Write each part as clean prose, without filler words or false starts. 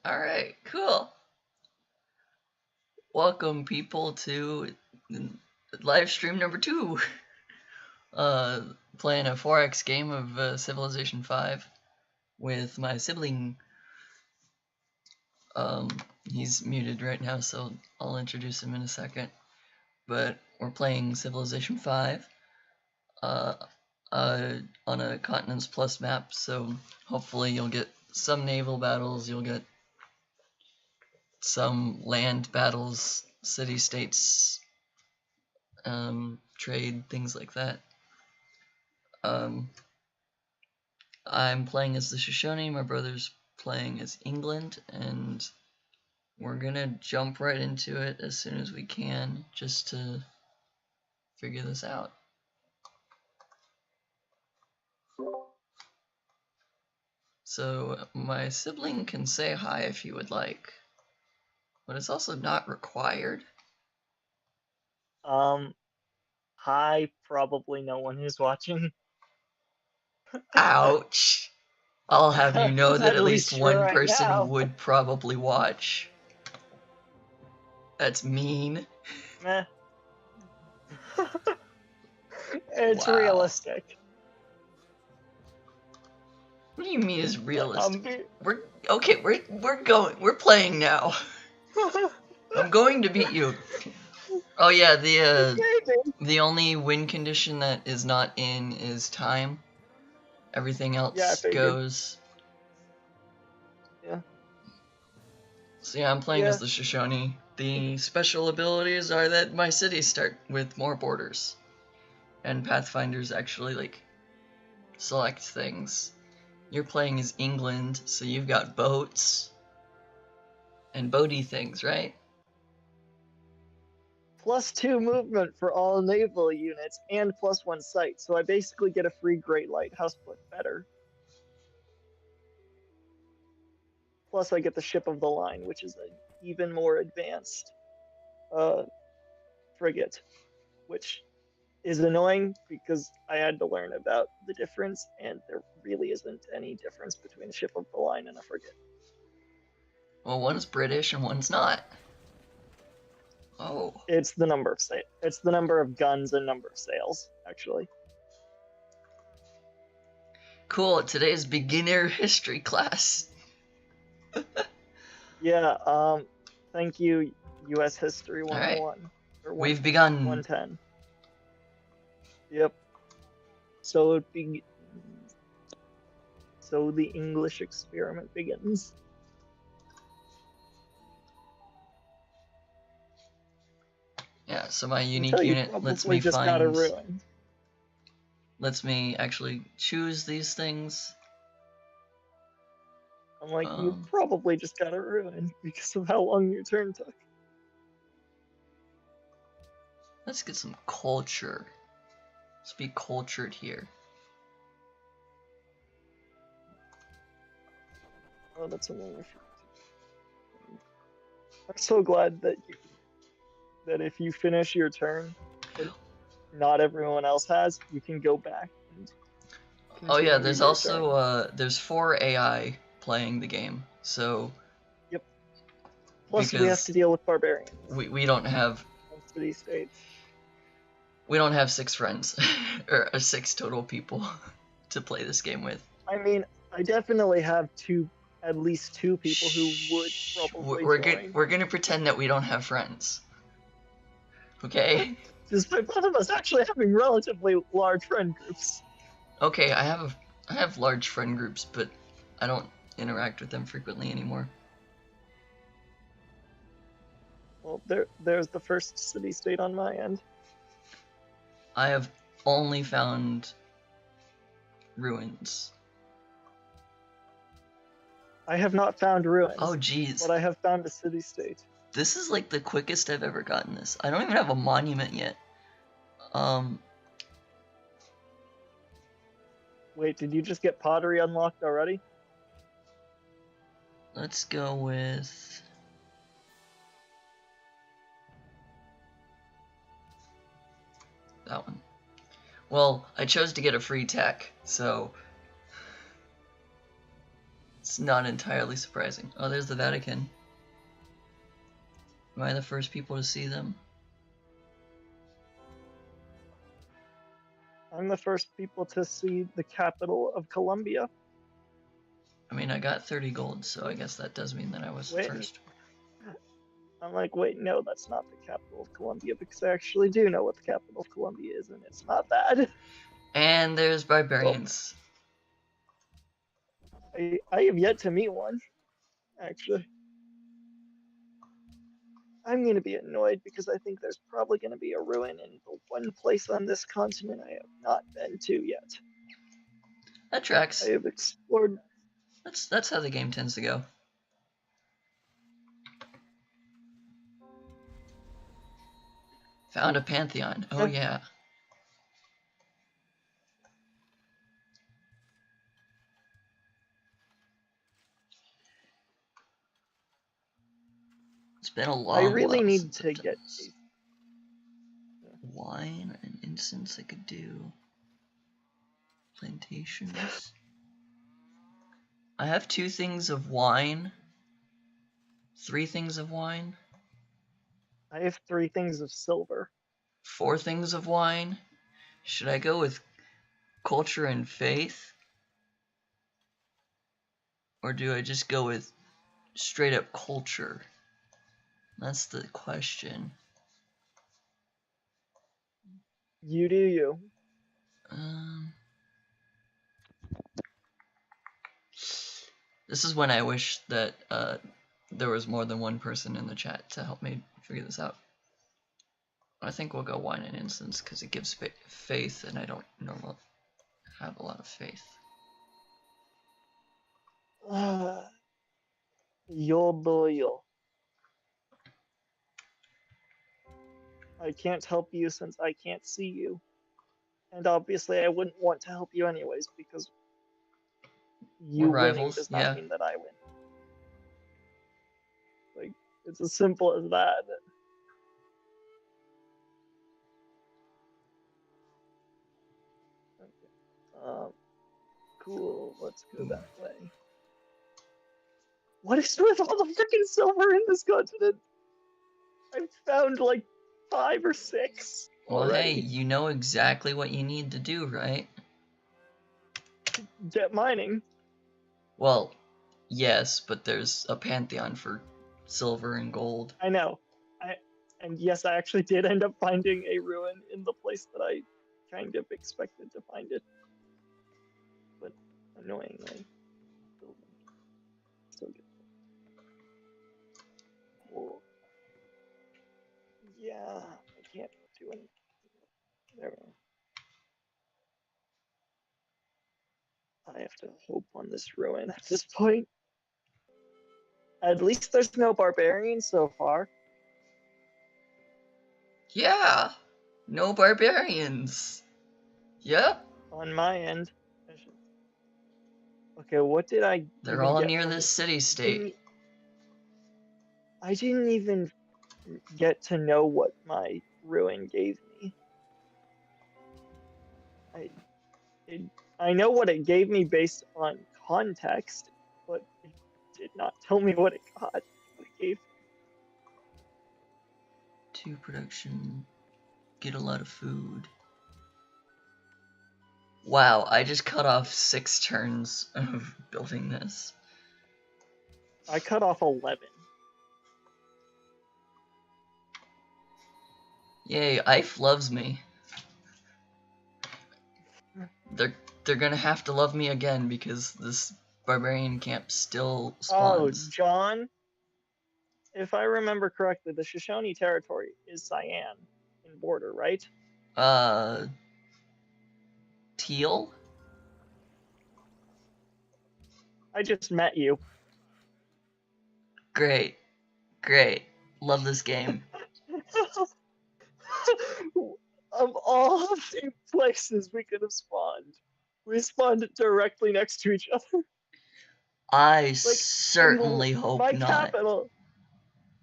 Alright, cool. Welcome, people, to live stream number 2. Playing a 4x game of Civilization 5 with my sibling. He's muted right now, so I'll introduce him in a second. But we're playing Civilization 5 on a Continents Plus map, so hopefully you'll get some naval battles, you'll get some land battles, city-states, trade, things like that. I'm playing as the Shoshone, my brother's playing as England, and we're gonna jump right into it as soon as we can, just to figure this out. So, my sibling can say hi if he would like, but it's also not required. Hi, probably no one who's watching. Ouch! I'll have you know that at least one right person now. would probably watch. That's mean. Meh. It's Wow. realistic. What do you mean is realistic? We're playing now. I'm going to beat you. Oh yeah, the only win condition that is not in is time. Everything else goes. Yeah. So yeah, I'm playing as the Shoshone. The special abilities are that my cities start with more borders. And Pathfinder's actually, like, selects things. You're playing as England, so you've got boats and boaty things, right? +2 movement for all naval units and +1 sight, so I basically get a free Great Lighthouse, but better. Plus I get the Ship of the Line, which is an even more advanced frigate, which is annoying because I had to learn about the difference, and there really isn't any difference between a Ship of the Line and a frigate. Well, one's British and one's not. Oh. It's the number of it's the number of guns and number of sails, actually. Cool, today's beginner history class. Yeah, thank you, US History 101. Right. We've begun. 110. Yep. So the English experiment begins. Yeah, so my unique unit lets me just find. Got a ruin. Lets me actually choose these things. I'm like, you probably just got a ruin because of how long your turn took. Let's get some culture. Let's be cultured here. Oh, that's a wonderful. I'm so glad that if you finish your turn, and not everyone else has, you can go back. Oh yeah, there's also there's 4 AI playing the game, so. Yep. Plus we have to deal with barbarians. We don't have. City states. We don't have 6 friends, or 6 total people to play this game with. I mean, I definitely have at least two people who would probably join. We're gonna pretend that we don't have friends. Okay? Despite both of us actually having relatively large friend groups. Okay, I have large friend groups, but I don't interact with them frequently anymore. Well, there's the first city-state on my end. I have only found ruins. I have not found ruins. Oh, jeez. But I have found a city-state. This is like the quickest I've ever gotten this. I don't even have a monument yet. Wait, did you just get pottery unlocked already? Let's go with... that one. Well, I chose to get a free tech, so It's not entirely surprising. Oh, there's the Vatican. Am I the first people to see them? I'm the first people to see the capital of Colombia. I mean, I got 30 gold, so I guess that does mean that I was Wait, first. I'm like, wait, no, that's not the capital of Colombia, because I actually do know what the capital of Colombia is, and it's not bad. And there's barbarians. Well, I have yet to meet one, actually. I'm going to be annoyed because I think there's probably going to be a ruin in the one place on this continent I have not been to yet. That tracks. I have explored. That's how the game tends to go. Found a pantheon. Oh yeah. It's been a long I really while need since to I've done get this. Wine and incense I could do. Plantations. I have 2 things of wine. 3 things of wine. I have 3 things of silver. 4 things of wine. Should I go with culture and faith? Or do I just go with straight up culture? That's the question. You do you. This is when I wish that there was more than one person in the chat to help me figure this out. I think we'll go wine and incense because it gives faith, and I don't normally have a lot of faith. Yo. I can't help you since I can't see you. And obviously I wouldn't want to help you anyways, because you We're winning rivals, does not yeah. mean that I win. Like, it's as simple as that. Okay. Cool, let's go that way. What is with all the freaking silver in this continent? I've found like 5 or 6 Well, already. hey, you know exactly what you need to do, right? Get mining. Well, yes, but there's a pantheon for silver and gold. I know. And yes, I actually did end up finding a ruin in the place that I kind of expected to find it. But annoyingly, still get cool. Yeah, I can't do anything. There we go. I have to hope on this ruin at this point. At least there's no barbarians so far. Yeah! No barbarians! Yep! On my end. Okay, what did I They're even all get near from this it? city-state. I didn't even get to know what my ruin gave me. I know what it gave me based on context, but it did not tell me what it got. What it gave. 2 production. Get a lot of food. Wow, I just cut off 6 turns of building this. I cut off 11. Yay, Ife loves me. They're gonna have to love me again because this barbarian camp still spawns. Oh, John, if I remember correctly, the Shoshone territory is cyan in border, right? Teal? I just met you. Great. Great. Love this game. Of all the places we could have spawned, we spawned directly next to each other. I certainly hope my not.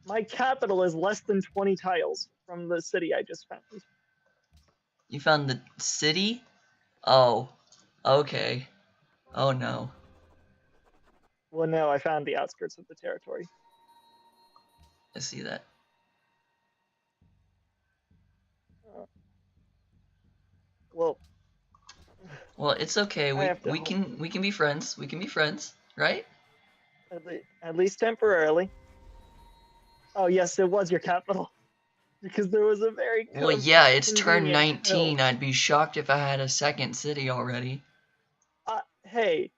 My capital is less than 20 tiles from the city I just found. You found the city? Oh. Okay. Oh no. Well, no, I found the outskirts of the territory. I see that. Uh, well, Well, it's okay. I We have to we can we can be friends. We can be friends, right? at least temporarily. Oh yes, it was your capital because there was a very Well, yeah, it's turned convenient hill. 19. I'd be shocked if I had a second city already. Hey,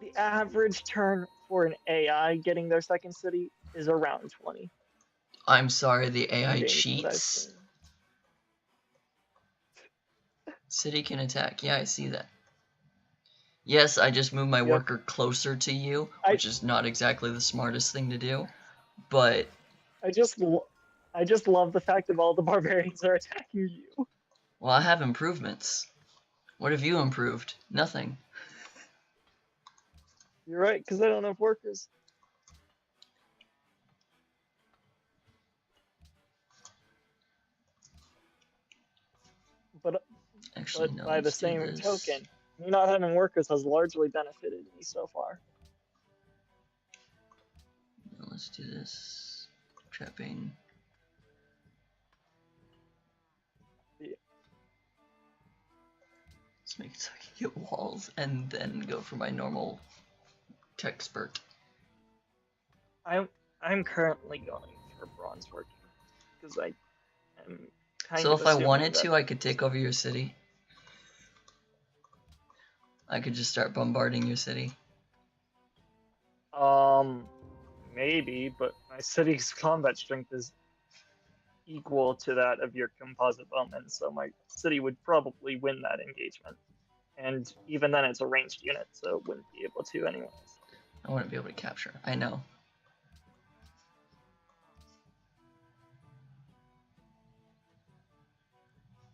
the average turn for an AI getting their second city is around 20. I'm sorry, the AI Reading what I've cheats. seen. City can attack. Yeah, I see that. Yes, I just moved my Yep. worker closer to you, I which is not exactly the smartest thing to do, but I just I just love the fact that all the barbarians are attacking you. well, I have improvements. What have you improved? Nothing. You're right, because I don't have workers. But Actually, no, by the let's do same this. token, me not having workers has largely benefited me so far. No, let's do this. Trapping. Yeah. Let's make it so I can get walls and then go for my normal tech spurt. I'm currently going for bronze working because I am kind So of if I assuming wanted that to, I could take over your city. I could just start bombarding your city. maybe, but my city's combat strength is equal to that of your composite bowman, so my city would probably win that engagement. And even then, it's a ranged unit, so it wouldn't be able to anyways. I wouldn't be able to capture. I know.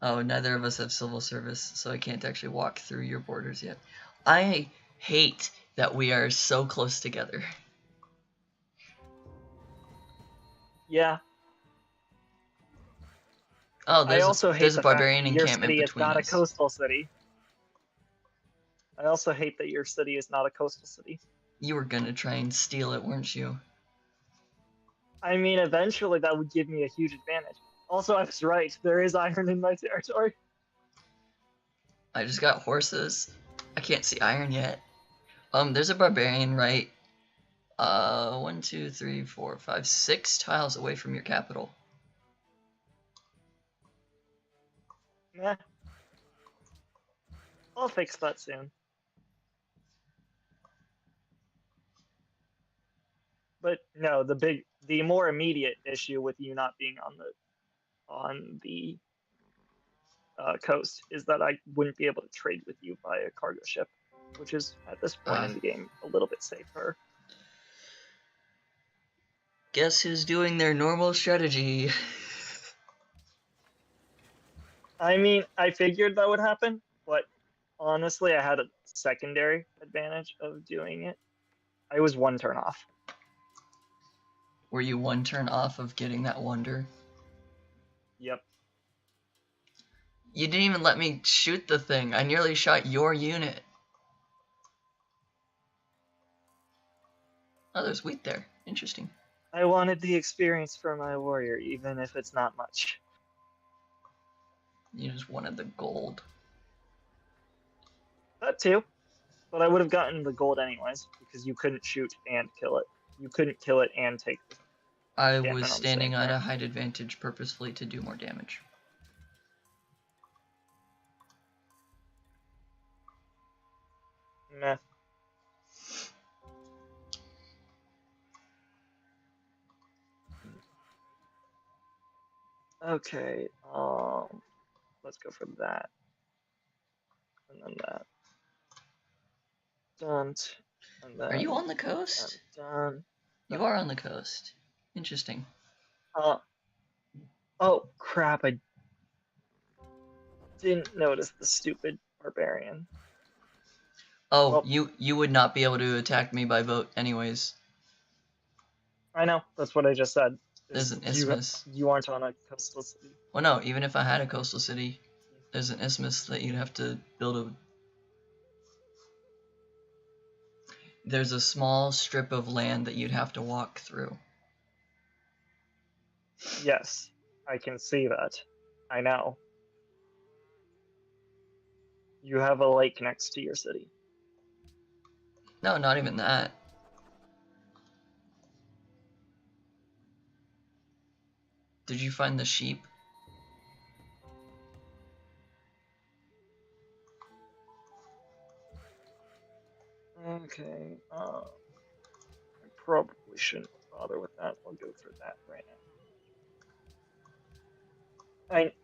Oh, neither of us have civil service, so I can't actually walk through your borders yet. I hate that we are so close together. Yeah. Oh, I also hate there's a the fact barbarian that your encampment city is between not a us. coastal city. I also hate that your city is not a coastal city. You were gonna try and steal it, weren't you? I mean, eventually that would give me a huge advantage. Also, I was right. There is iron in my territory. I just got horses. I can't see iron yet. There's a barbarian right 1, 2, 3, 4, 5, 6 tiles away from your capital. Nah, I'll fix that soon. But no, the more immediate issue with you not being on the coast is that I wouldn't be able to trade with you by a cargo ship, which is at this point in the game a little bit safer. Guess who's doing their normal strategy? I mean, I figured that would happen, but honestly, I had a secondary advantage of doing it. I was one turn off. Were you one turn off of getting that wonder? Yep. You didn't even let me shoot the thing. I nearly shot your unit. Oh, there's wheat there. Interesting. I wanted the experience for my warrior, even if it's not much. You just wanted the gold. That too. But I would have gotten the gold anyways, because you couldn't shoot and kill it. You couldn't kill it and take the I encampment was on the same standing at a turn. height advantage purposefully to do more damage. Meh. Okay, let's go for that. And then that. Done. And then Are you on the coast? done. You are on the coast. Interesting. Oh crap, I didn't notice the stupid barbarian. Oh, Well, you would not be able to attack me by boat anyways. I know, that's what I just said. There's an isthmus. You aren't on a coastal city. Well, no, even if I had a coastal city, there's an isthmus that you'd have to build a... there's a small strip of land that you'd have to walk through. Yes, I can see that. I know. You have a lake next to your city. No, not even that. Did you find the sheep? Okay, I probably shouldn't bother with that. I'll go for that right now.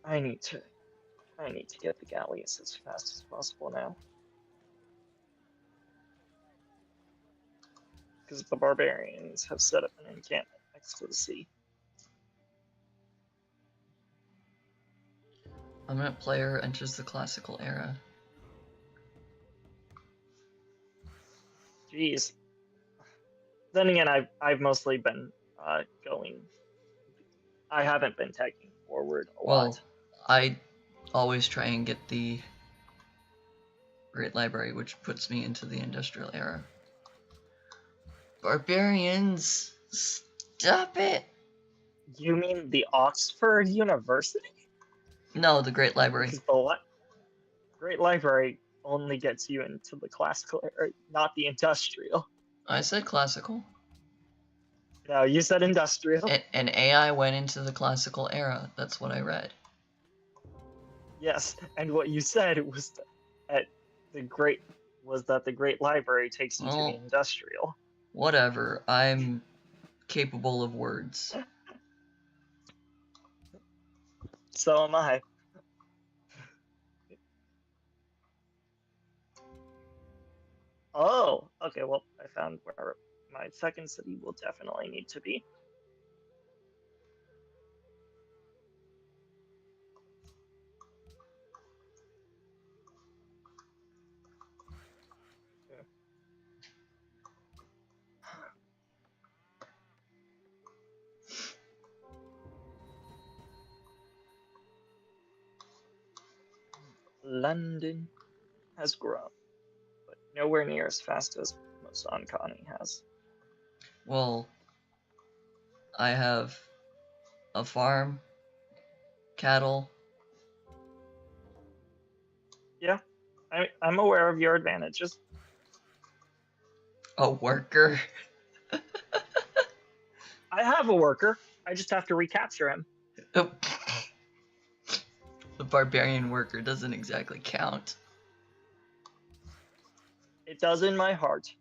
I need to get the galleys as fast as possible now. Because the barbarians have set up an encampment next to the sea. Permanent player enters the classical era. Jeez. Then again, I've mostly been going. I haven't been taking forward a lot. I always try and get the Great Library, which puts me into the Industrial Era. Barbarians! Stop it! You mean the Oxford University? No, the Great Library. Because the Great Library only gets you into the classical era, not the industrial. I said classical. No, you said industrial. And AI went into the classical era. That's what I read. Yes, and what you said was that the Great Library takes you to the industrial. Whatever. I'm capable of words. So am I. Oh, okay, well, I found where my second city will definitely need to be. London has grown, but nowhere near as fast as most Ankani has. Well, I have a farm, cattle. Yeah, I'm aware of your advantages. A worker. I have a worker. I just have to recapture him. The barbarian worker doesn't exactly count. It does in my heart.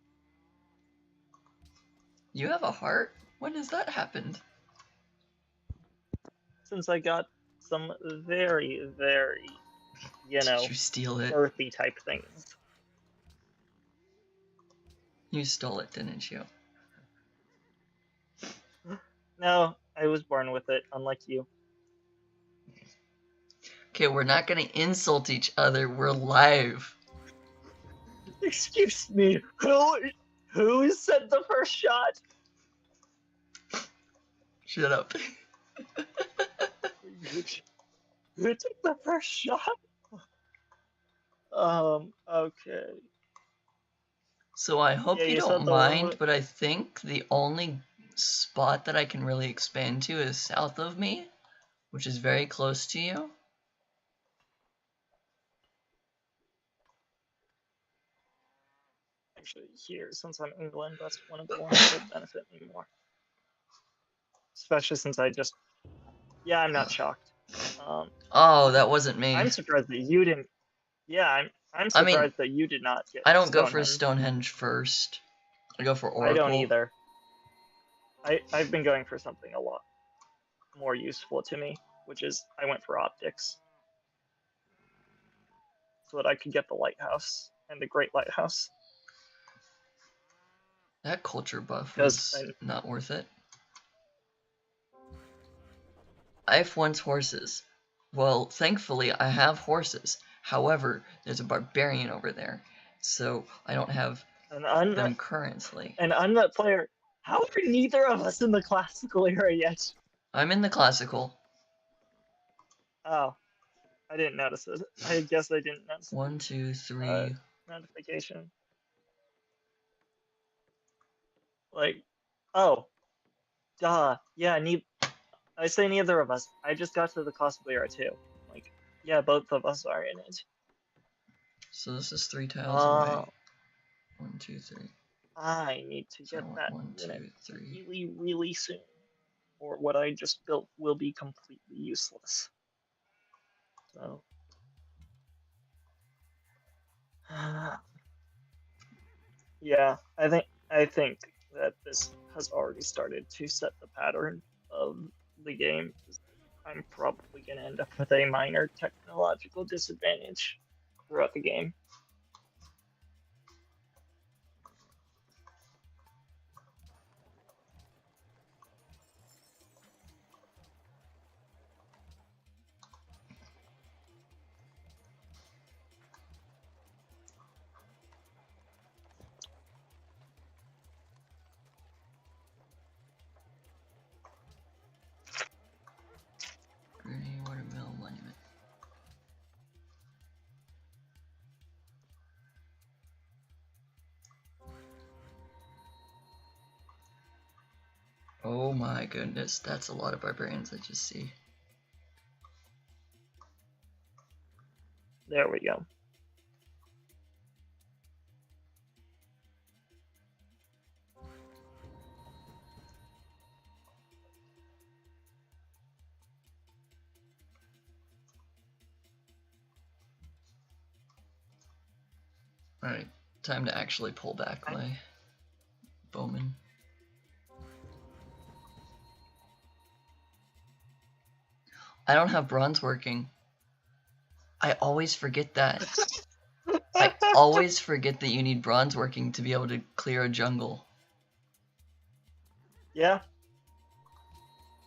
You have a heart? When has that happened? Since I got some very, very, Did you steal it? earthy type things. You stole it, didn't you? No, I was born with it, unlike you. Okay, we're not gonna insult each other. We're live. Excuse me, who sent the first shot? Shut up. Who took the first shot? Okay. So I hope Yeah, you you don't said the one mind, with- but I think the only spot that I can really expand to is south of me, which is very close to you. Actually, here, since I'm England, that's one of the ones that would benefit me more. Especially since I just... Yeah, I'm not shocked. Oh, that wasn't me. I'm surprised that you didn't... Yeah, I'm surprised that you did not get I don't go for Stonehenge. Stonehenge first. I go for Oracle. I don't either. I've been going for something a lot more useful to me, which is I went for optics. So that I could get the lighthouse and the Great Lighthouse. That culture buff was not worth it. I've once horses. Well, thankfully I have horses. However, there's a barbarian over there, so I don't have them currently. An unmet player. How are neither of us in the classical era yet? I'm in the classical. Oh, I didn't notice it. I guess I didn't notice. 1, 2, 3. Notification. Like, oh, duh. Yeah, I say neither of us. I just got to the cosplayer too. Like, yeah, both of us are in it. So this is 3 tiles away. 1, 2, 3. I need to So get I want that 1, unit 2, 3. really, really soon, or what I just built will be completely useless. So, yeah, I think that this has already started to set the pattern of the game. I'm probably gonna end up with a minor technological disadvantage throughout the game. Granny watermelon monument. Oh my goodness, that's a lot of barbarians I just see. There we go. Alright, time to actually pull back my bowman. I don't have bronze working. I always forget that. I always forget that you need bronze working to be able to clear a jungle. Yeah.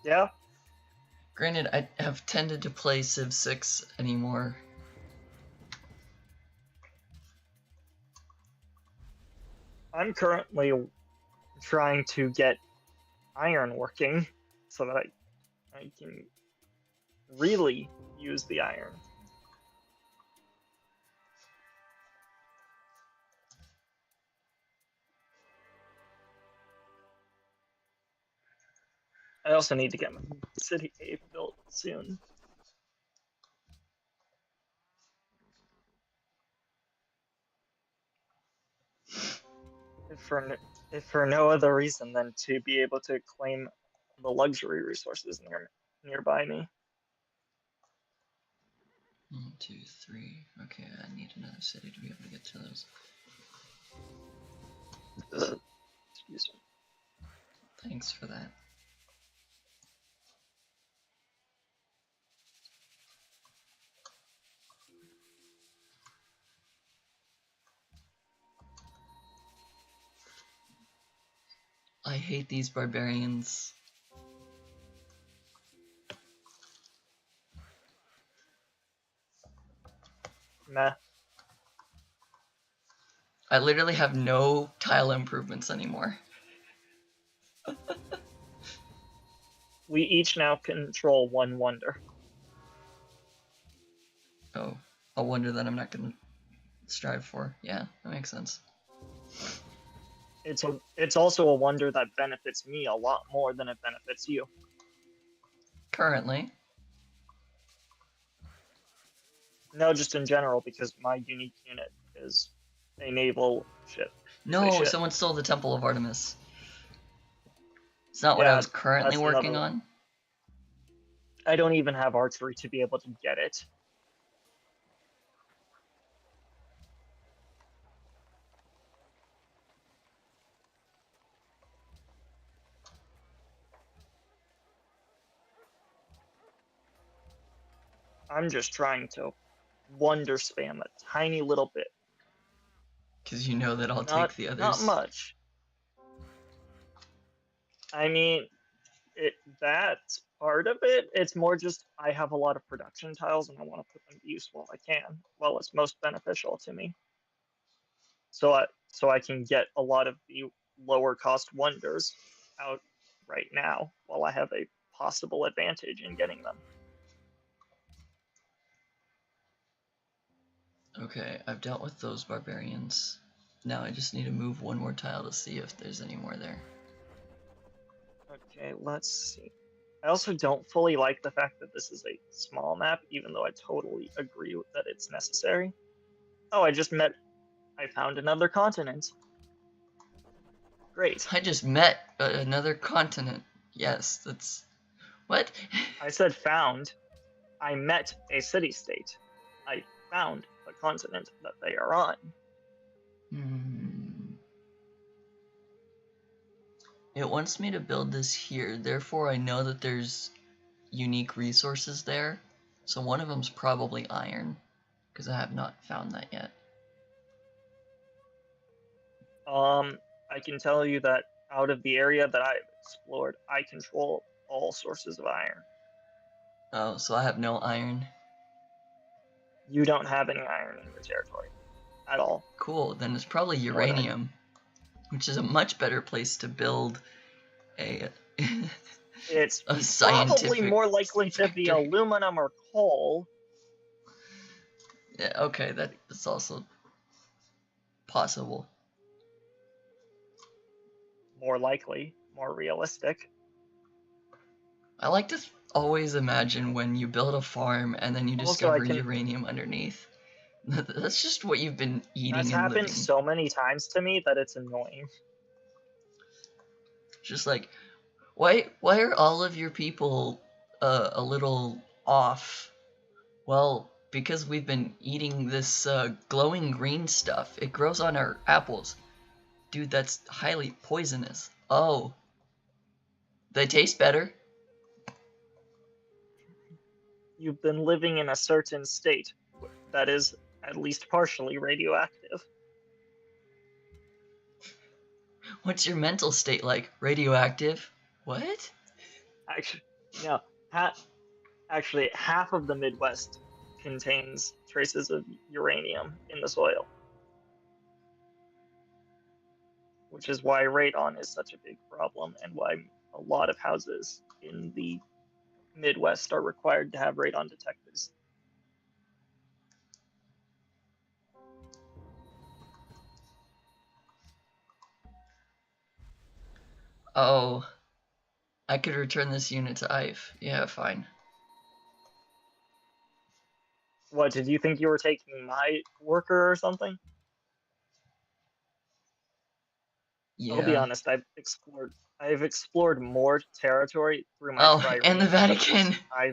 Yeah. Granted, I have tended to play Civ 6 anymore. I'm currently trying to get iron working so that I can really use the iron. I also need to get my city cave built soon. If for no other reason than to be able to claim the luxury resources nearby me. 1, 2, 3. Okay, I need another city to be able to get to those. Excuse me. Thanks for that. I hate these barbarians. Meh. I literally have no tile improvements anymore. We each now control one wonder. Oh, a wonder that I'm not going to strive for. Yeah, that makes sense. It's also a wonder that benefits me a lot more than it benefits you. Currently. No, just in general, because my unique unit is a naval ship. No, someone stole the Temple of Artemis. It's not what I Yeah, was currently that's working another one. on. I don't even have archery to be able to get it. I'm just trying to wonder spam a tiny little bit. Because you know that I'll take the others. Not much. I mean, that's part of it. It's more just I have a lot of production tiles and I want to put them to use while I can, while it's most beneficial to me. So I can get a lot of the lower cost wonders out right now while I have a possible advantage in getting them. Okay, I've dealt with those barbarians. Now I just need to move one more tile to see if there's any more there. Okay, let's see. I also don't fully like the fact that this is a small map, even though I totally agree that it's necessary. Oh, I found another continent. Great. I just met another continent. Yes, that's... What? I said found. I met a city-state. I found the continent that they are on. It wants me to build this here, therefore I know that there's unique resources there. So one of them's probably iron, because I have not found that yet. I can tell you that out of the area that I've explored, I control all sources of iron. Oh, so I have no iron. You don't have any iron in your territory at all. Cool, then it's probably uranium, which is a much better place to build a it's a scientific probably more likely to be aluminum or coal. Yeah, okay, that's also possible. More likely, more realistic. I like to always imagine when you build a farm and then you discover uranium underneath. That's just what you've been eating and living. That's happened so many times to me that it's annoying. Just like, why are all of your people a little off? Well, because we've been eating this glowing green stuff. It grows on our apples. Dude, that's highly poisonous. Oh. They taste better. You've been living in a certain state that is at least partially radioactive. What's your mental state like? Radioactive? What? Actually, no. Actually, half of the Midwest contains traces of uranium in the soil. Which is why radon is such a big problem and why a lot of houses in the Midwest are required to have radon detectors. Oh. I could return this unit to IFE. Yeah, fine. What, did you think you were taking my worker or something? Yeah. I'll be honest, I've explored more territory through my trireme. And the Vatican. I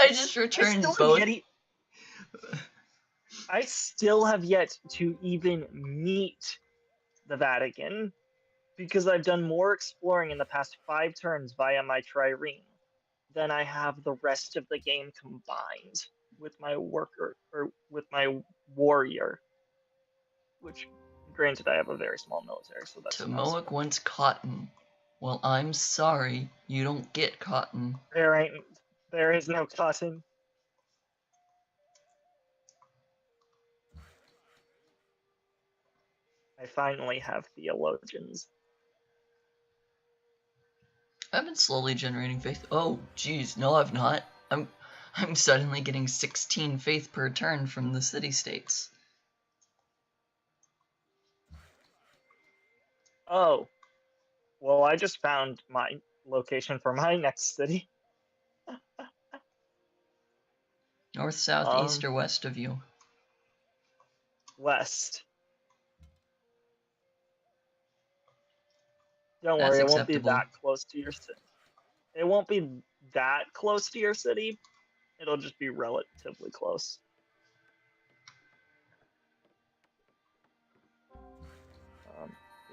just returned both. I still have yet to even meet the Vatican because I've done more exploring in the past 5 turns via my trireme than I have the rest of the game combined with my worker or with my warrior. Which, granted, I have a very small military, so that's Tomoic wants cotton. Well, I'm sorry, you don't get cotton. There is no cotton. I finally have theologians. I've been slowly generating faith. Oh, geez, no, I've not. I'm suddenly getting 16 faith per turn from the city-states. Oh, well, I just found my location for my next city. North, south, east, or west of you? West. Don't worry, it won't be that close to your city. It won't be that close to your city. It'll just be relatively close.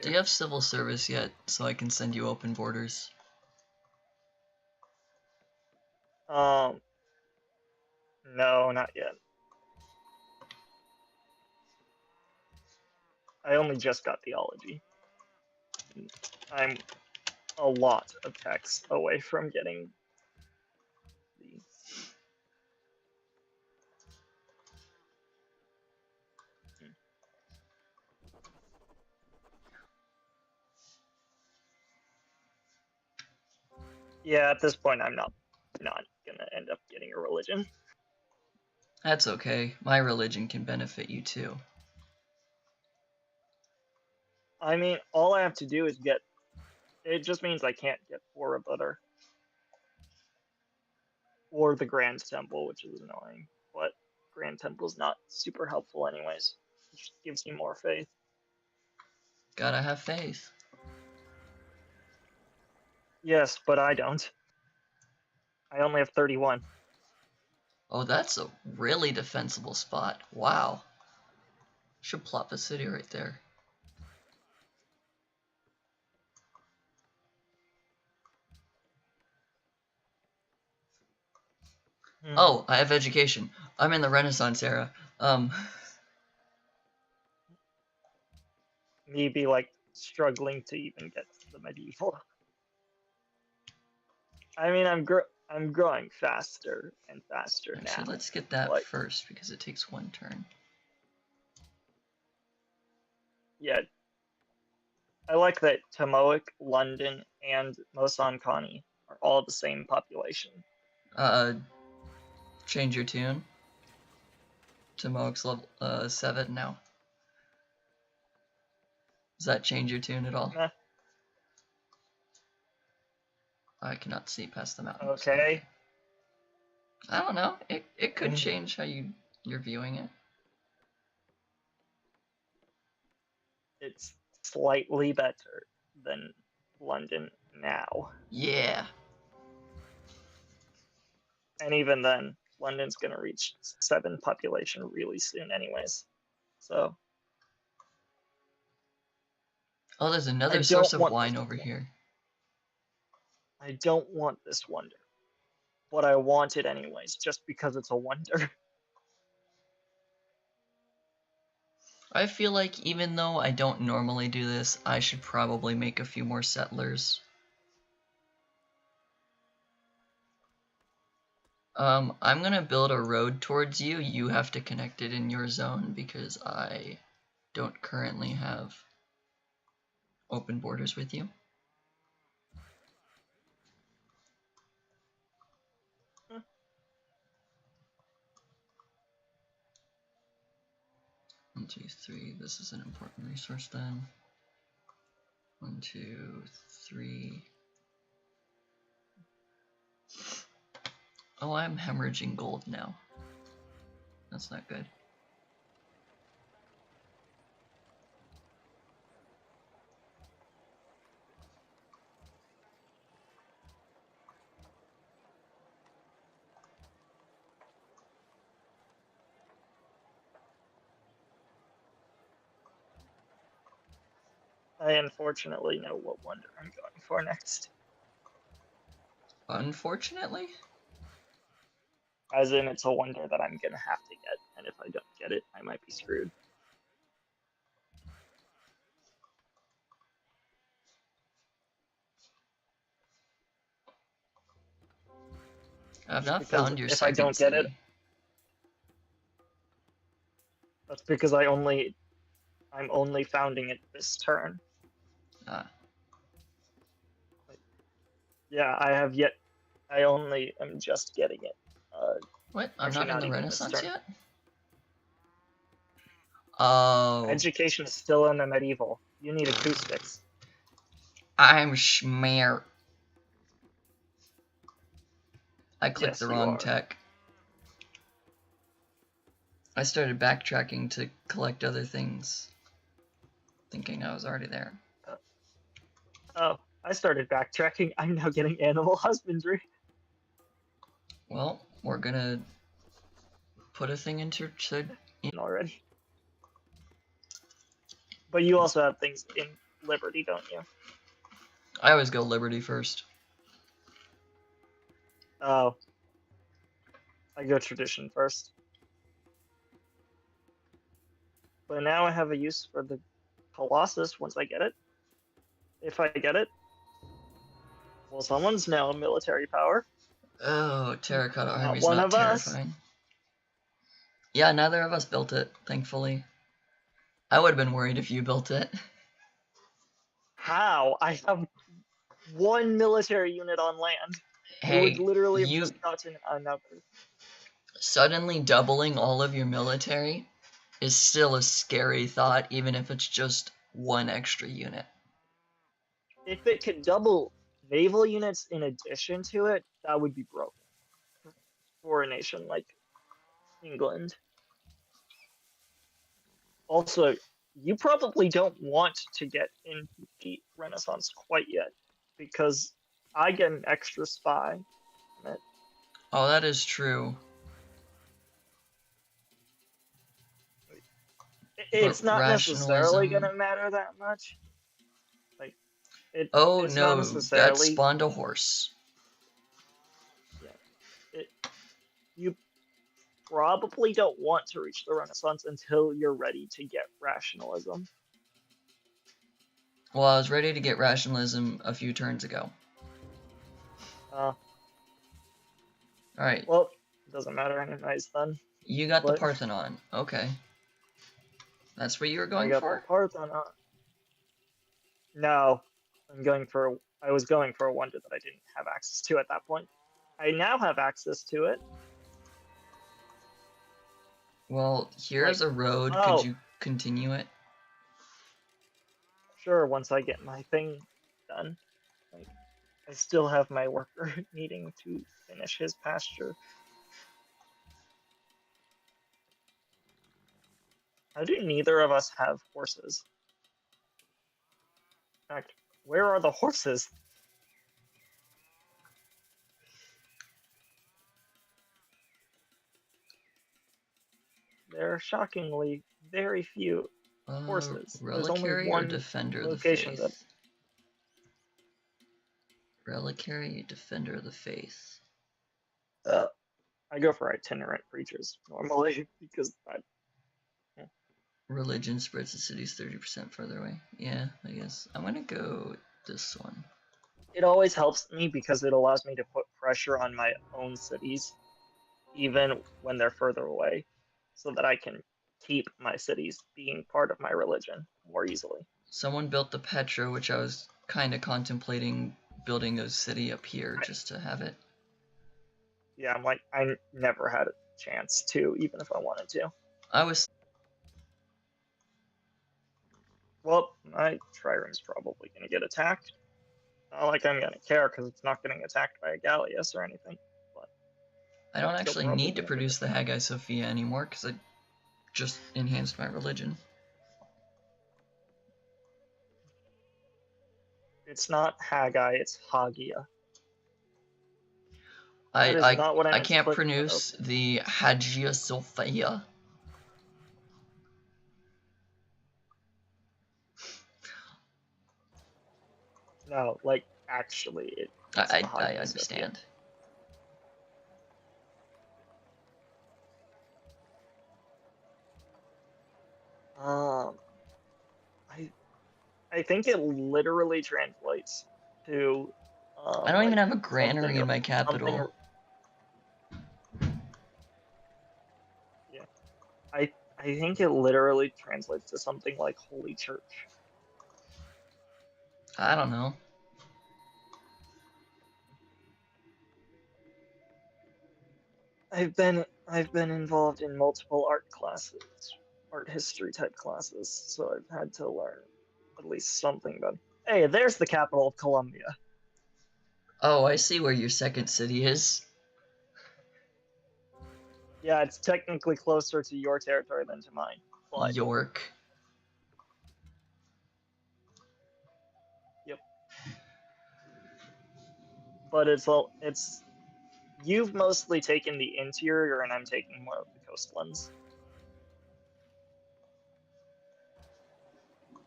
Do you have civil service yet, so I can send you open borders? No, not yet. I only just got theology. I'm a lot of texts away from getting the... Yeah, at this point, I'm not gonna end up getting a religion. That's okay. My religion can benefit you too. I mean, all I have to do is get It just means I can't get Borobutter. Or the Grand Temple, which is annoying. But Grand Temple's not super helpful anyways. It just gives you more faith. Gotta have faith. Yes, but I don't. I only have 31. Oh, that's a really defensible spot. Wow. Should plop a city right there. Oh, I have education. I'm in the Renaissance era. Me be like struggling to even get to the medieval. I mean, I'm growing faster and faster Actually, now. let's get that but first because it takes one turn. yeah, I like that Tamoic, London, and Mosankani are all the same population. Change your tune to Moak's level 7 now. Does that change your tune at all? Meh. I cannot see past the mountain. Okay. I don't know. It could change how you're viewing it. It's slightly better than London now. Yeah. And even then, London's going to reach 7 population really soon anyways. So. Oh, there's another source of wine over here. I don't want this wonder. But I want it anyways, just because it's a wonder. I feel like even though I don't normally do this, I should probably make a few more settlers. I'm gonna build a road towards you. You have to connect it in your zone because I don't currently have open borders with you. One, two, three. This is an important resource then. 1, 2, 3. Oh, I'm hemorrhaging gold now. That's not good. I unfortunately know what wonder I'm going for next. Unfortunately? As in, it's a wonder that I'm gonna have to get, and if I don't get it, I might be screwed. I've not found your second if I don't city. get it, that's because I'm only founding it this turn. Ah. Yeah, I only am just getting it. What? I'm not in the Renaissance yet? Oh. Education is still in the medieval. You need acoustics. I'm schmear. I clicked the wrong tech. I started backtracking to collect other things, thinking I was already there. Oh, I started backtracking. I'm now getting animal husbandry. Well, we're gonna put a thing into already. But you also have things in Liberty, don't you? I always go Liberty first. Oh. I go Tradition first. But now I have a use for the Colossus once I get it. If I get it. Well, someone's now military power. Oh, Terracotta Army's not terrifying. Yeah, neither of us built it, thankfully. I would have been worried if you built it. How? I have 1 military unit on land. Hey, it would literally have just gotten another. Suddenly doubling all of your military is still a scary thought, even if it's just 1 extra unit. if it could double naval units in addition to it, that would be broken for a nation like England. Also, you probably don't want to get into the Renaissance quite yet, because I get an extra spy from it. Oh, that is true. It's But not necessarily rationalism. gonna matter that much. Like, Oh it's not no, that necessarily. spawned a horse. Yeah, you probably don't want to reach the Renaissance until you're ready to get rationalism. Well, I was ready to get rationalism a few turns ago. Alright. Well, it doesn't matter anyways then. You got the Parthenon. Okay. That's what you were going for? The Parthenon. No. I was going for a wonder that I didn't have access to at that point. I now have access to it. Well, here's a road. Could you continue it? Sure, once I get my thing done. Like, I still have my worker needing to finish his pasture. How do neither of us have horses? In fact, where are the horses? There are shockingly very few horses. There's only one Defender location of the Faith? Reliquary, Defender of the Faith. I go for itinerant preachers normally because Religion spreads the cities 30% further away. Yeah, I guess. I'm gonna go this one. It always helps me because it allows me to put pressure on my own cities, even when they're further away, so that I can keep my cities being part of my religion more easily. Someone built the Petra, which I was kind of contemplating building a city up here just to have it. Yeah, I'm like, I never had a chance to, even if I wanted to. Well, my trireme's probably going to get attacked. Not like I'm going to care, because it's not getting attacked by a Gallius or anything. But I don't actually need to produce the Haggai Sophia anymore, because I just enhanced my religion. It's not Haggai, it's Hagia. I can't pronounce the Hagia Sophia. No, like, actually, I understand. I think it literally translates to. I don't even have a granary in my capital. Yeah, I think it literally translates to something like Holy Church. I don't know. I've been involved in multiple art history type classes, so I've had to learn at least something about. Hey, there's the capital of Colombia. Oh, I see where your second city is. Yeah, it's technically closer to your territory than to mine. But... York. Yep. But it's you've mostly taken the interior, and I'm taking more of the coastlands.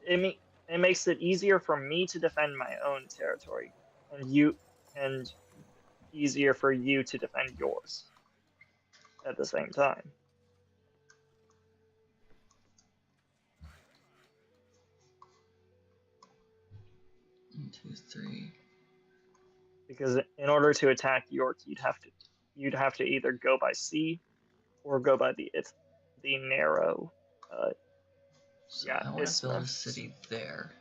It makes it easier for me to defend my own territory, and easier for you to defend yours at the same time. One, two, three. Because in order to attack York, you'd have to either go by sea or go by the narrow. So I want to build a city there.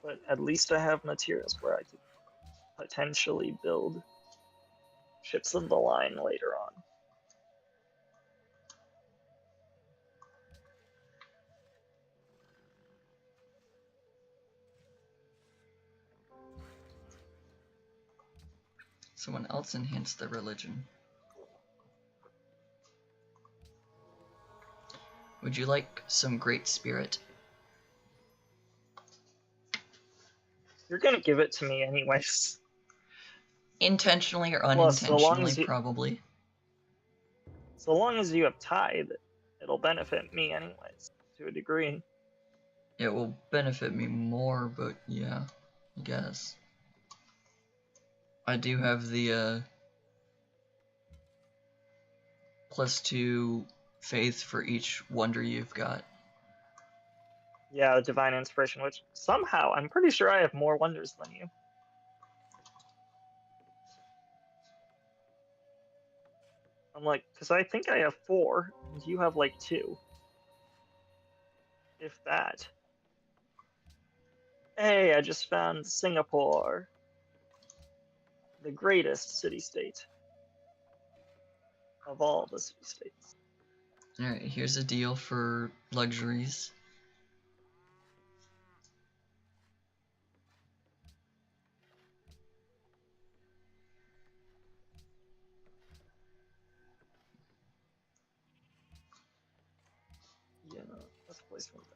But at least I have materials where I could potentially build ships of the line later on. Someone else enhanced their religion. Would you like some great spirit? You're gonna give it to me anyways. Intentionally or Plus, unintentionally, probably. So long as you have tithe, it'll benefit me anyways, to a degree. It will benefit me more, but yeah, I guess. I do have the +2 faith for each wonder you've got. Yeah, divine inspiration, which somehow I'm pretty sure I have more wonders than you. I'm like, because I think I have 4, and you have like 2. If that. Hey, I just found Singapore. The greatest city-state of all the city-states. Alright, here's a deal for luxuries. Yeah, let's place one back.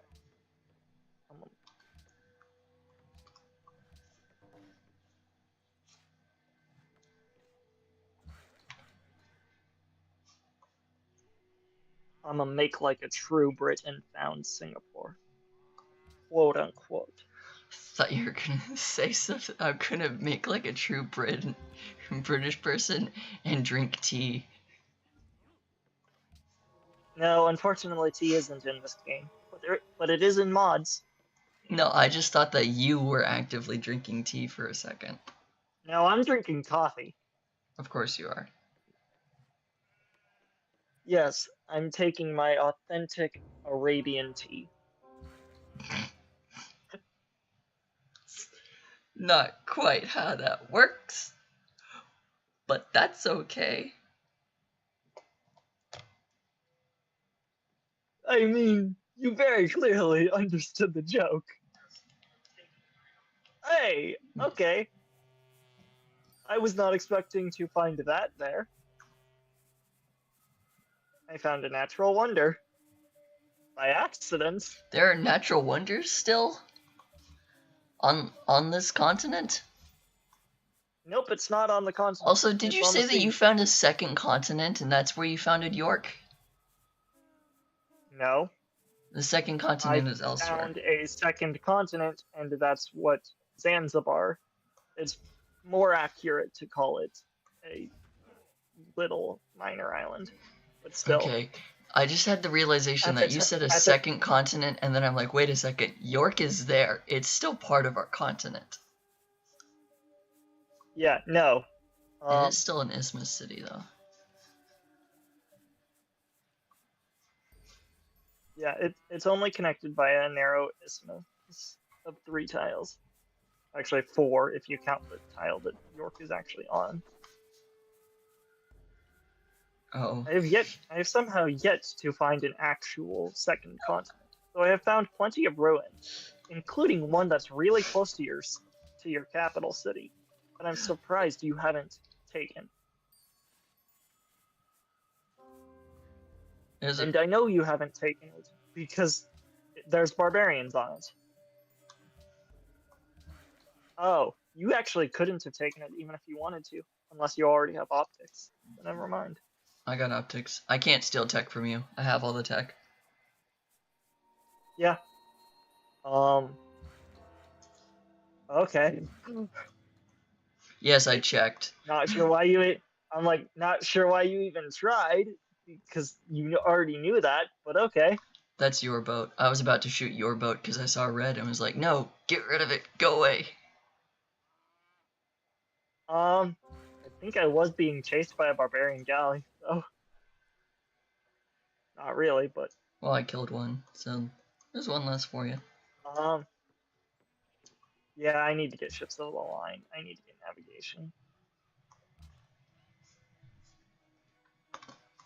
I'm gonna make like a true Brit and found Singapore. Quote unquote. Thought you were gonna say something. I'm gonna make like a true British person and drink tea. No, unfortunately, tea isn't in this game, but it is in mods. No, I just thought that you were actively drinking tea for a second. No, I'm drinking coffee. Of course you are. Yes, I'm taking my authentic Arabian tea. Not quite how that works, but that's okay. I mean, you very clearly understood the joke. Hey, okay. I was not expecting to find that there. I found a natural wonder. By accident. There are natural wonders still? On this continent? Nope, it's not on the continent. Also, did you say that you found a second continent and that's where you founded York? No. The second continent is elsewhere. I found a second continent, and that's what Zanzibar. It's more accurate to call it a little minor island, but still. Okay, I just had the realization that you said a second continent, and then I'm like, wait a second, York is there. It's still part of our continent. Yeah, no. It is still an isthmus city, though. Yeah, it's only connected by a narrow isthmus of 3 tiles. Actually, 4 if you count the tile that York is actually on. Oh. I have somehow yet to find an actual second continent. So I have found plenty of ruins, including one that's really close to your capital city, but I'm surprised you haven't taken. And I know you haven't taken it because there's barbarians on it. Oh, you actually couldn't have taken it even if you wanted to, unless you already have optics. But never mind. I got optics. I can't steal tech from you. I have all the tech. Yeah. Okay. Yes, I checked. Not sure why you... I'm like, not sure why you even tried, because you already knew that, but okay. That's your boat. I was about to shoot your boat because I saw red and was like, no, get rid of it. Go away. I think I was being chased by a barbarian galley, so... Not really, but... Well, I killed one, so there's one less for you. Yeah, I need to get ships of the line. I need to get navigation.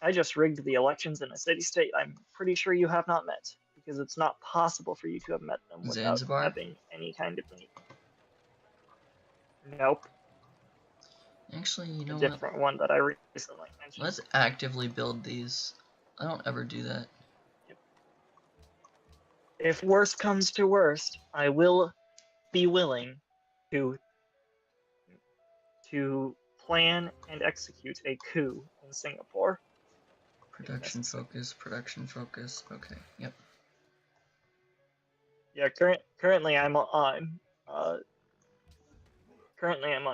I just rigged the elections in a city-state I'm pretty sure you have not met, because it's not possible for you to have met them without Zanzibar? having any kind of need. Nope. Actually, you a know what? different one that I recently mentioned. Let's actively build these. I don't ever do that. If worst comes to worst, I will be willing to plan and execute a coup in Singapore. Production focus, production focus. Okay, yep. Yeah, currently I'm on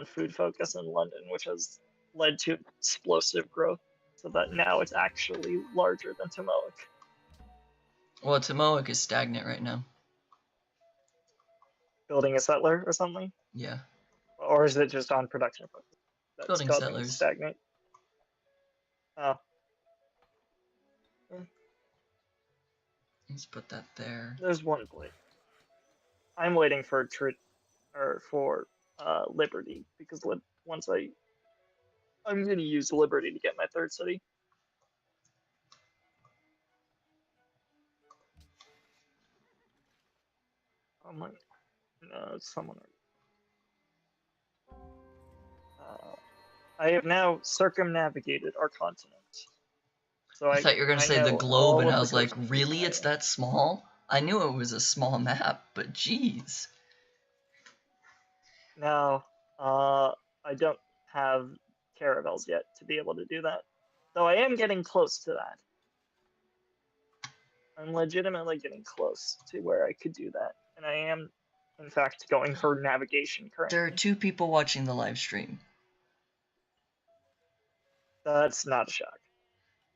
food focus in London, which has led to explosive growth, so that now it's actually larger than Tamoic. Well, Tamoic is stagnant right now. Building a settler or something? Yeah. Or is it just on production focus that's Building causing settlers. it to stagnate? Oh. Let's put that there. There's one plate. I'm waiting for Liberty, because once I'm gonna use Liberty to get my third city. Oh my, no, it's someone. I have now circumnavigated our continent. So I thought you were gonna say the globe, and I was like, really? It's that small? I knew it was a small map, but jeez. No, I don't have caravels yet to be able to do that. Though I am getting close to that. I'm legitimately getting close to where I could do that. And I am, in fact, going for navigation currently. There are 2 people watching the live stream. That's not a shock.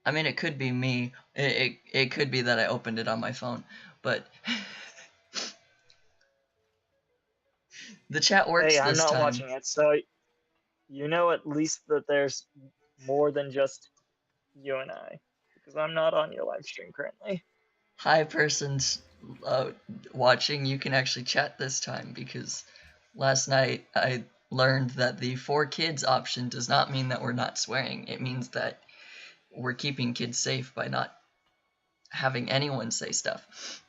I mean, it could be me. It could be that I opened it on my phone, but the chat works this time. Hey, I'm not watching it, so you know at least that there's more than just you and I, because I'm not on your live stream currently. Hi, persons watching. You can actually chat this time, because last night I learned that the 4 kids option does not mean that we're not swearing. It means that we're keeping kids safe by not having anyone say stuff.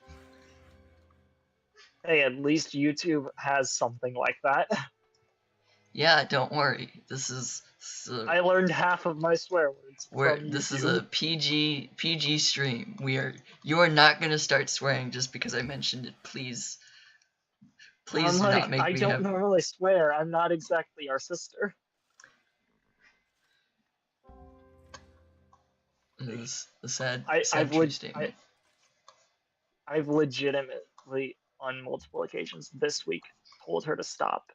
Hey, at least YouTube has something like that. Yeah, don't worry. I learned half of my swear words from YouTube. This is a PG stream. You are not gonna start swearing just because I mentioned it. Please do not make me. I don't normally swear. I'm not exactly our sister. This is a sad true statement. I've legitimately, on multiple occasions this week, told her to stop.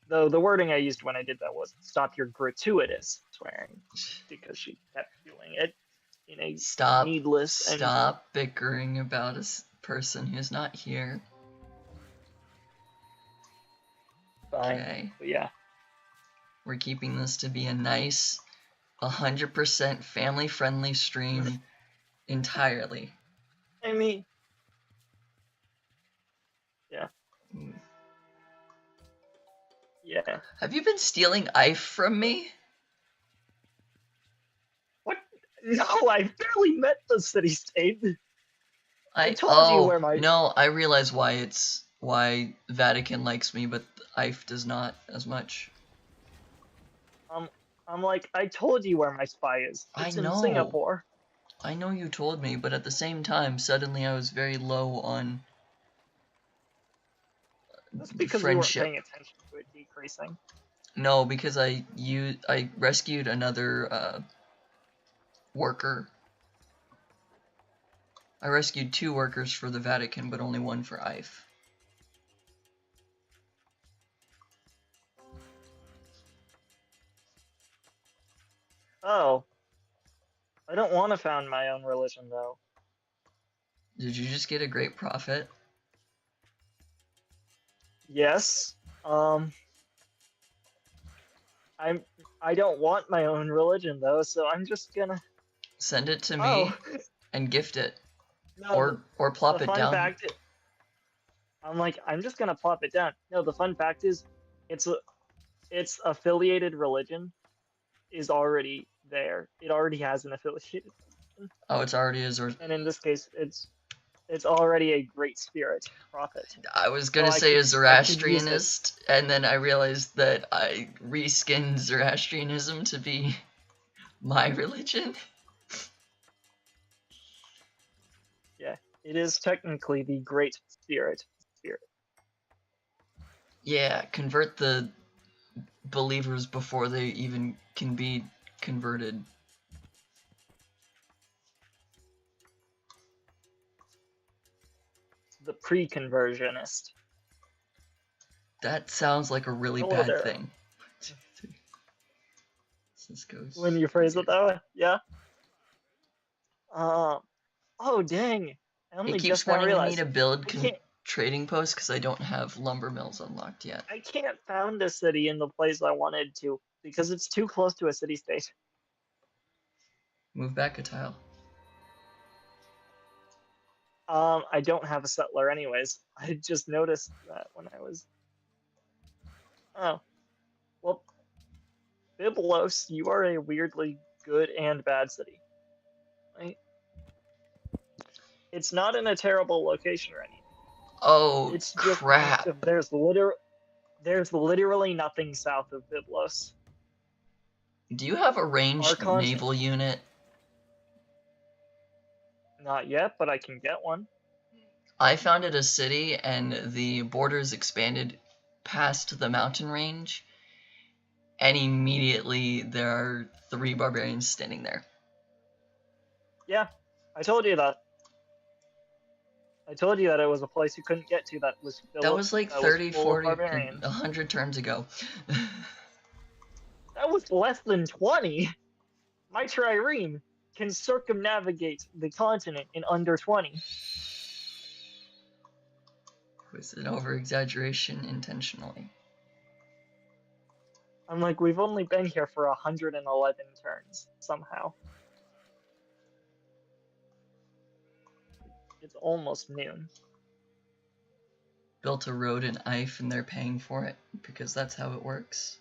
Though the wording I used when I did that was "stop your gratuitous swearing," because she kept doing it in a needless. Stop bickering about a person who's not here. Fine. Okay. But yeah. We're keeping this to be a nice, 100% family-friendly stream entirely. I mean, yeah. Yeah. Have you been stealing IF from me? What? No, I barely met the city-state. I told you where my... No, I realize why Vatican likes me, but IF does not as much. I'm like, I told you where my spy is. It's in Singapore. I know you told me, but at the same time, suddenly I was very low on That's because friendship. You weren't paying attention to it decreasing. No, because I rescued another worker. I rescued 2 workers for the Vatican, but only 1 for IF. Oh. I don't want to found my own religion, though. Did you just get a great prophet? Yes. I don't want my own religion, though, so I'm just gonna... Send it to me and gift it. No, or plop it down. I'm just gonna plop it down. No, the fun fact is, its affiliated religion is already there. It already has an affiliated religion. Oh, it's already is. And in this case, It's already a great spirit prophet. I was gonna So say a I could use it. Zoroastrianist, and then I realized that I reskinned Zoroastrianism to be my religion. Yeah, it is technically the great spirit. Yeah, convert the believers before they even can be converted. The pre-conversionist. That sounds like a really Hello bad there. thing. This goes When you phrase it that way, yeah. Oh dang! I It only keeps just now wanting me realized to build I trading posts because I don't have lumber mills unlocked yet. can't found a city in the place I wanted to because it's too close to a city state. Move back a tile. I don't have a settler anyways. I just noticed that when I was. Oh, well, Byblos, you are a weirdly good and bad city. Right? It's not in a terrible location or anything. Oh, It's just east crap. of there's literally nothing south of Byblos. Do you have a ranged Archon's naval unit? not yet, but I can get one. I founded a city and the borders expanded past the mountain range, and immediately there are 3 barbarians standing there. Yeah, I told you that. I told you that it was a place you couldn't get to that was That was like that was 30, full of 40, barbarians. 100 turns ago. That was less than 20. My trireme can circumnavigate the continent in under 20. Was an over-exaggeration intentionally? I'm like, we've only been here for 111 turns, somehow. It's almost noon. Built a road in Ife and they're paying for it because that's how it works.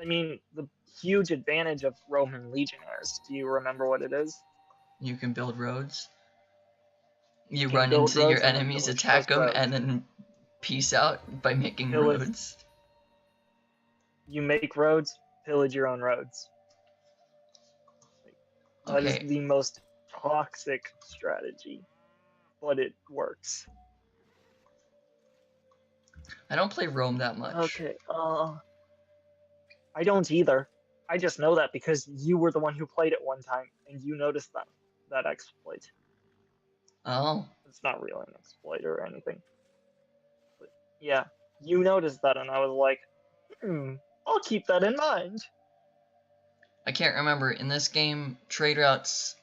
I mean, the huge advantage of Roman legionnaires, do you remember what it is? You can build roads. You can run build into your roads and then enemies, pillage attack those them, roads. and then peace out by making Pillage. roads. You make roads, pillage your own roads. That is Okay. the most toxic strategy, but it works. I don't play Rome that much. Okay, I don't either. I just know that because you were the one who played it one time and you noticed that exploit. Oh. It's not really an exploit or anything. But yeah, you noticed that and I was like, I'll keep that in mind. I can't remember. In this game, trade routes,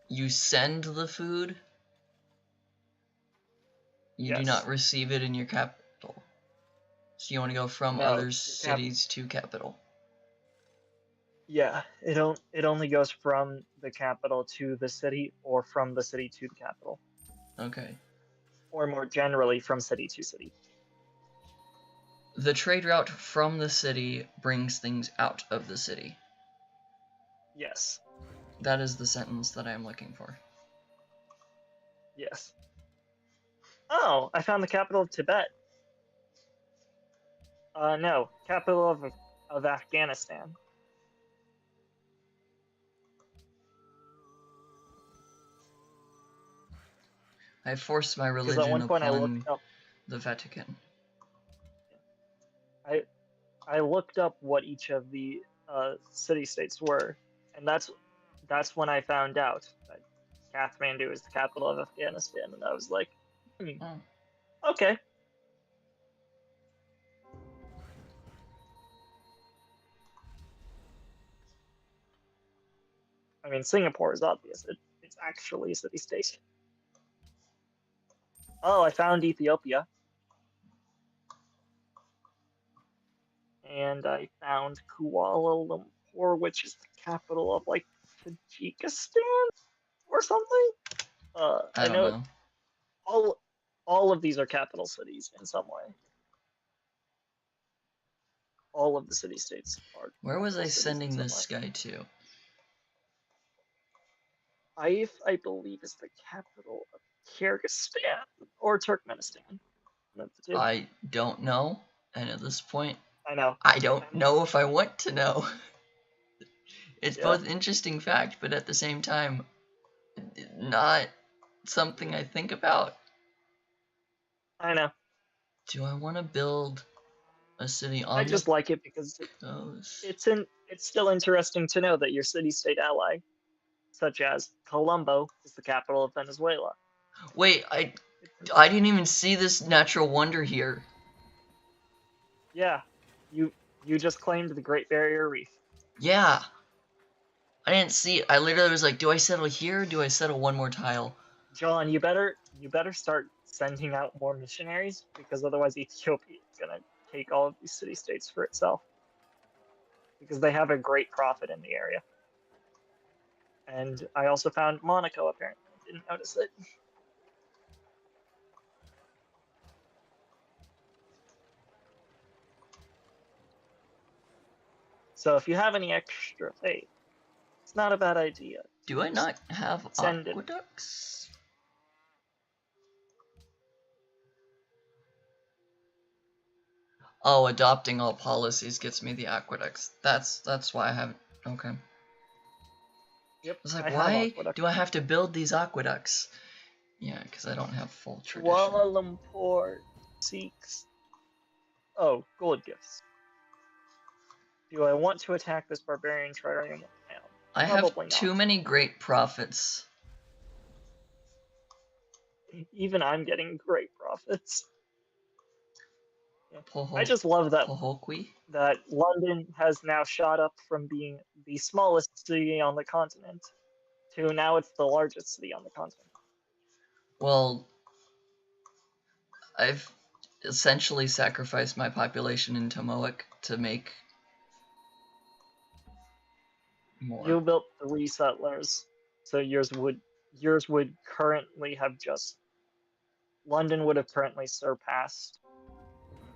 you send the food. You do not receive it in your capital. So you want to go from other cities to capital. Yeah, it only goes from the capital to the city or from the city to the capital. Okay. Or more generally, from city to city. The trade route from the city brings things out of the city. Yes. That is the sentence that I am looking for. Yes. Oh, I found the capital of Tibet. No, capital of Afghanistan. I forced my religion upon the Vatican. I looked up what each of the city-states were, and that's when I found out that Kathmandu is the capital of Afghanistan, and I was like, okay. I mean, Singapore is obvious. It's actually a city-state. Oh, I found Ethiopia. And I found Kuala Lumpur, which is the capital of, like, Tajikistan or something? I don't know. All of these are capital cities in some way. All of the city-states are. Where was I sending this guy to? I believe, is the capital of Kyrgyzstan or Turkmenistan. One of the two. I don't know, and at this point, I know. I don't know if I want to know. It's Yeah, both interesting fact, but at the same time, not something I think about. I know. Do I want to build a city I on the just like it because coast? it's still interesting to know that your city-state ally, such as Colombo, is the capital of Venezuela. Wait, I didn't even see this natural wonder here. Yeah, you just claimed the Great Barrier Reef. Yeah. I didn't see it. I literally was like, do I settle here or do I settle one more tile? John, you better start sending out more missionaries, because otherwise Ethiopia is gonna take all of these city-states for itself. Because they have a great profit in the area. And I also found Monaco, apparently. I didn't notice it. So if you have any extra faith, it's not a bad idea. Do I not have Send it. aqueducts? Oh, adopting all policies gets me the aqueducts. That's why I haven't. Okay. I Yep, was like, I have why aqueduct. do I have to build these aqueducts? Yeah, because I don't have full tradition. Kuala Lumpur seeks. Oh, gold gifts. Do I want to attack this barbarian trireme with my own? I Probably have too not. many great profits. Even I'm getting great profits. Poho I just love that Pohoqui? that London has now shot up from being the smallest city on the continent to now it's the largest city on the continent. Well, I've essentially sacrificed my population in Tomoic to make more. You built 3 settlers, so yours would currently have just London would have currently surpassed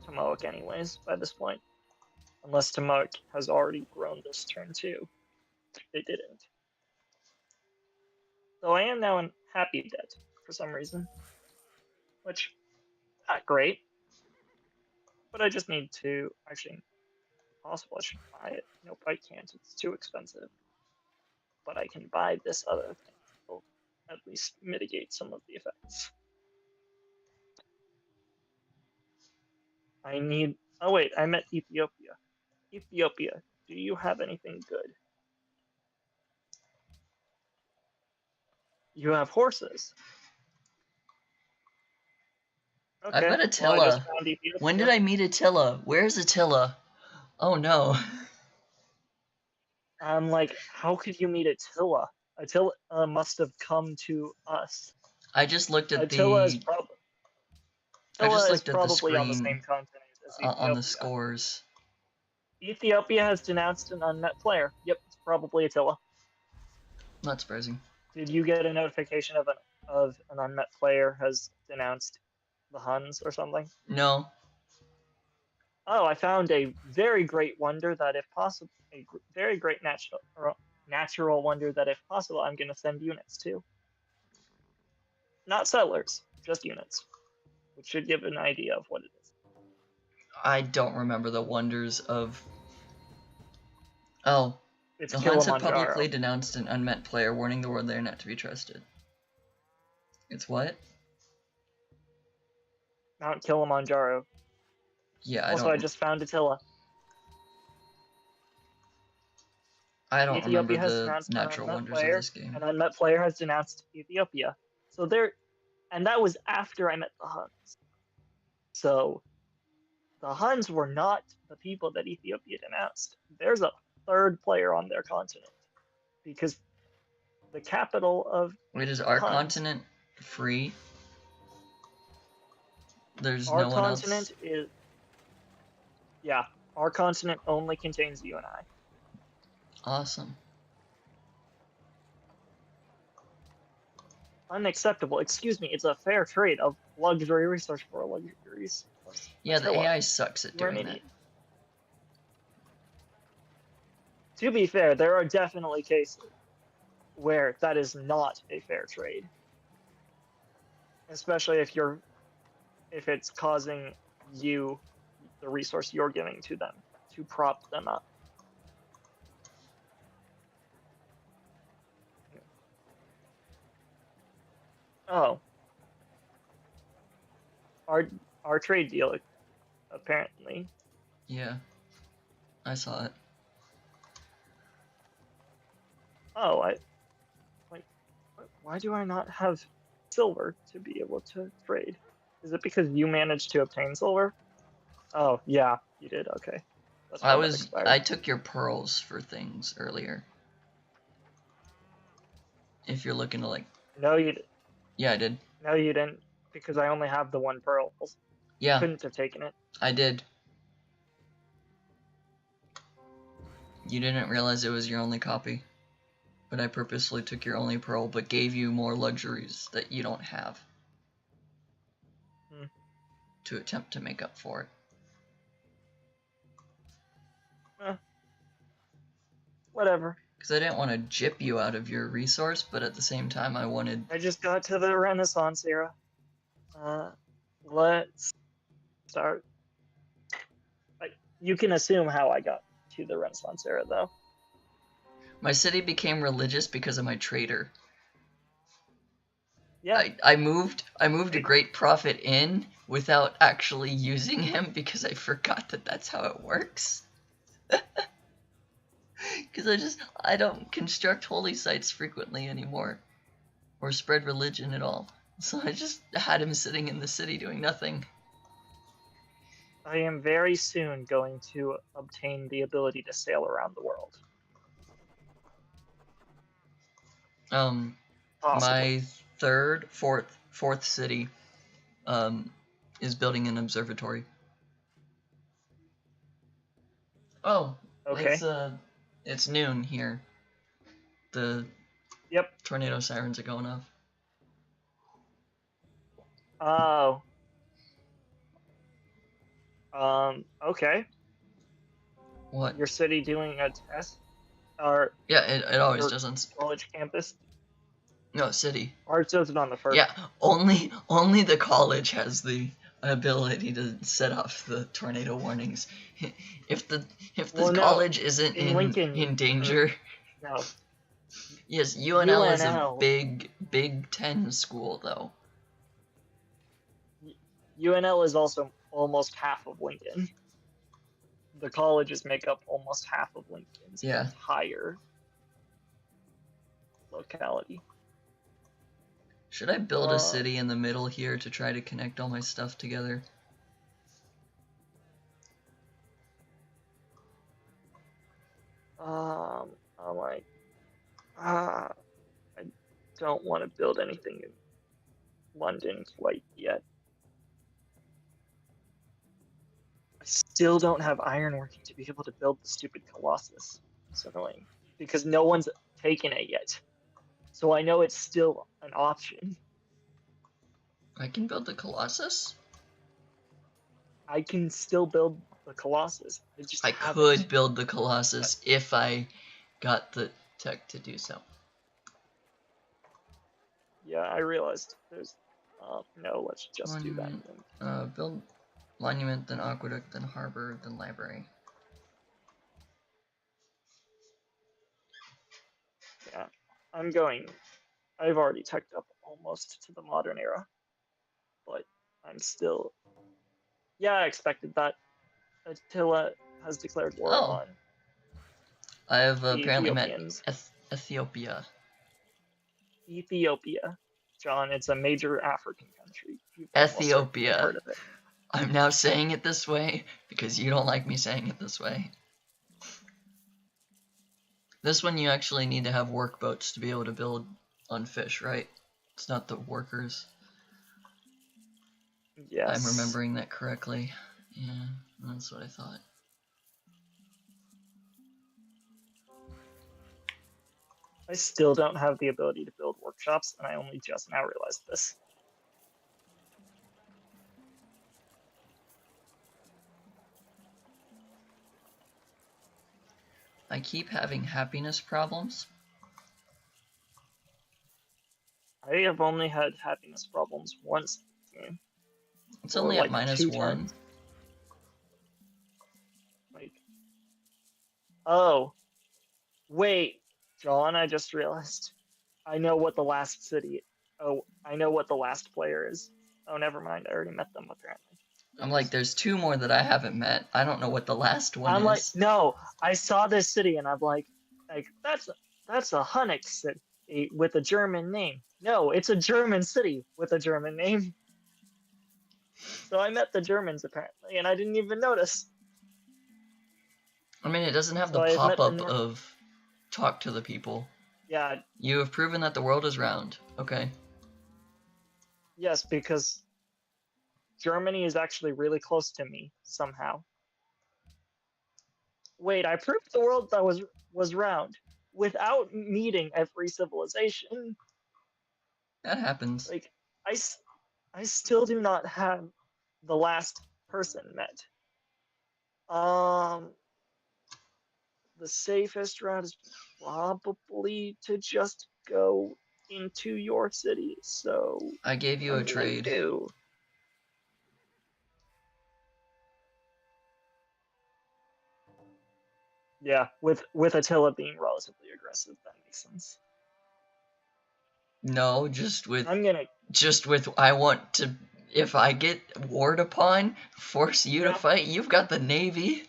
Tomoic anyways by this point. Unless Tomoic has already grown this turn too. It didn't. So I am now in happy debt for some reason. Which, not great. But I just need to, actually, possible I should buy it. Nope, I can't, it's too expensive. But I can buy this other thing. It'll at least mitigate some of the effects. I need, oh wait, I meant Ethiopia. Ethiopia, do you have anything good? You have horses. Okay, I've met Attila. When did I meet Attila? Where's Attila? Oh no. I'm like, how could you meet Attila? Attila must have come to us. I just looked at Attila is the. probably. I just Attila is looked at the probably on the screen same continent as Ethiopia. on the scores. Ethiopia has denounced an unmet player. Yep, it's probably Attila. Not surprising. Did you get a notification of an unmet player has denounced the Huns or something? No. Oh, I found a very great wonder that, if possible, a very great natural wonder that, if possible, I'm going to send units to. Not settlers, just units, which should give an idea of what it is. I don't remember the wonders of. Oh. It's The Huns have Kilimanjaro. publicly denounced an unmet player, warning the world they are not to be trusted. It's what? Mount Kilimanjaro. Yeah, I just found Attila. I don't remember Ethiopia has the denounced natural an wonders player, of this game. An unmet player has denounced Ethiopia. So there, and that was after I met the Huns. So the Huns were not the people that Ethiopia denounced. There's a third player on their continent, because the capital of Wait, is our Huns, continent free? There's our no one else? continent is, yeah, our continent only contains you and I. Awesome. Unacceptable. Excuse me, it's a fair trade of luxury research for luxuries. Yeah, the AI sucks at doing that. To be fair, there are definitely cases where that is not a fair trade, especially if it's causing you the resource you're giving to them to prop them up. Oh, our trade deal apparently. Yeah, I saw it. Oh, why do I not have silver to be able to trade? Is it because you managed to obtain silver? Oh, yeah, you did. Okay. That's why that expired. I took your pearls for things earlier. If you're looking to like. No, you did. Yeah, I did. No, you didn't, because I only have the one pearl. Yeah. You couldn't have taken it. I did. You didn't realize it was your only copy. But I purposely took your only pearl, but gave you more luxuries that you don't have. To attempt to make up for it. Whatever. Because I didn't want to jip you out of your resource, but at the same time I wanted... I just got to the Renaissance era. Let's start. You can assume how I got to the Renaissance era, though. My city became religious because of my trader. Yeah. I moved a great prophet in without actually using him because I forgot that that's how it works. Because I don't construct holy sites frequently anymore. Or spread religion at all. So I just had him sitting in the city doing nothing. I am very soon going to obtain the ability to sail around the world. My fourth city, is building an observatory. Oh, okay. It's noon here. The tornado sirens are going off. Oh. Okay. What? Your city doing a test? Or yeah, it always doesn't. College campus? No, city. Ours does it on the first. Yeah, only the college has the ability to set off the tornado warnings. If the college isn't in danger. No. Yes, UNL is a Big Ten school though. UNL is also almost half of Lincoln. The colleges make up almost half of Lincoln's entire locality. Should I build a city in the middle here to try to connect all my stuff together? I'm like, I don't want to build anything in London quite yet. I still don't have ironworking to be able to build the stupid Colossus. It's annoying because no one's taken it yet. So I know it's still an option. I can build the Colossus? I can still build the Colossus. I could build the Colossus if I got the tech to do so. Yeah, I realized there's... no, let's just do that. Build monument, then aqueduct, then harbor, then library. Yeah, I've already teched up almost to the modern era, but I'm still... Yeah, I expected that. Attila has declared war on... I have apparently met Ethiopia. Ethiopia. John, it's a major African country. Ethiopia. Heard of it. I'm now saying it this way because you don't like me saying it this way. This one you actually need to have work boats to be able to build on fish, right? It's not the workers. Yes. I'm remembering that correctly. Yeah, that's what I thought. I still don't have the ability to build workshops, and I only just now realized this. I keep having happiness problems. They have only had happiness problems once in the game. It's Or, only at like, 2 -1. turns. Like, oh, wait, John, I just realized. I know what the last city. Oh, I know what the last player is. Oh, never mind. I already met them apparently. I'm like, there's 2 more that I haven't met. I don't know what the last one I'm is. like, no, I saw this city and I'm like that's a Hunnic city with a German name. No, it's a German city with a German name. So I met the Germans apparently, and I didn't even notice. I mean, it doesn't have So the I have met pop-up the of talk to the people. Yeah. You have proven that the world is round. Okay. Yes, because Germany is actually really close to me somehow. Wait, I proved the world that was round without meeting every civilization. That happens. Like, I still do not have the last person met. The safest route is probably to just go into your city. So I gave you a trade. Do. Yeah, with Attila being relatively aggressive, that makes sense. No, just with I want to, if I get warred upon, force you to fight. You've got the navy.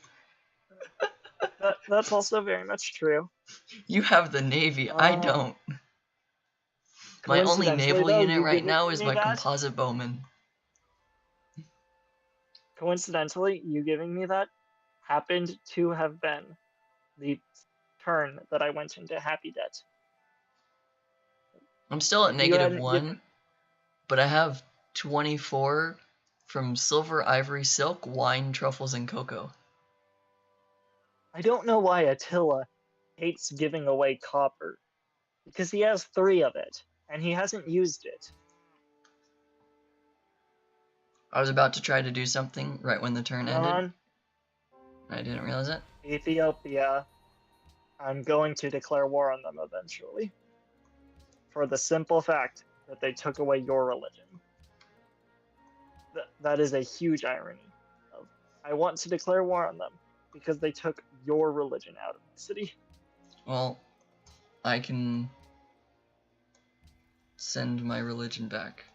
That's also very much true. You have the navy. I don't. My only naval though, unit right now is my composite bowman. Coincidentally, you giving me that happened to have been the turn that I went into Happy Debt. I'm still at -1, but I have 24 from silver, ivory, silk, wine, truffles, and cocoa. I don't know why Attila hates giving away copper, because he has 3 of it, and he hasn't used it. I was about to try to do something right when the turn ended. I didn't realize it. Ethiopia. I'm going to declare war on them eventually. For the simple fact that they took away your religion. That is a huge irony. I want to declare war on them because they took your religion out of the city. Well, I can send my religion back.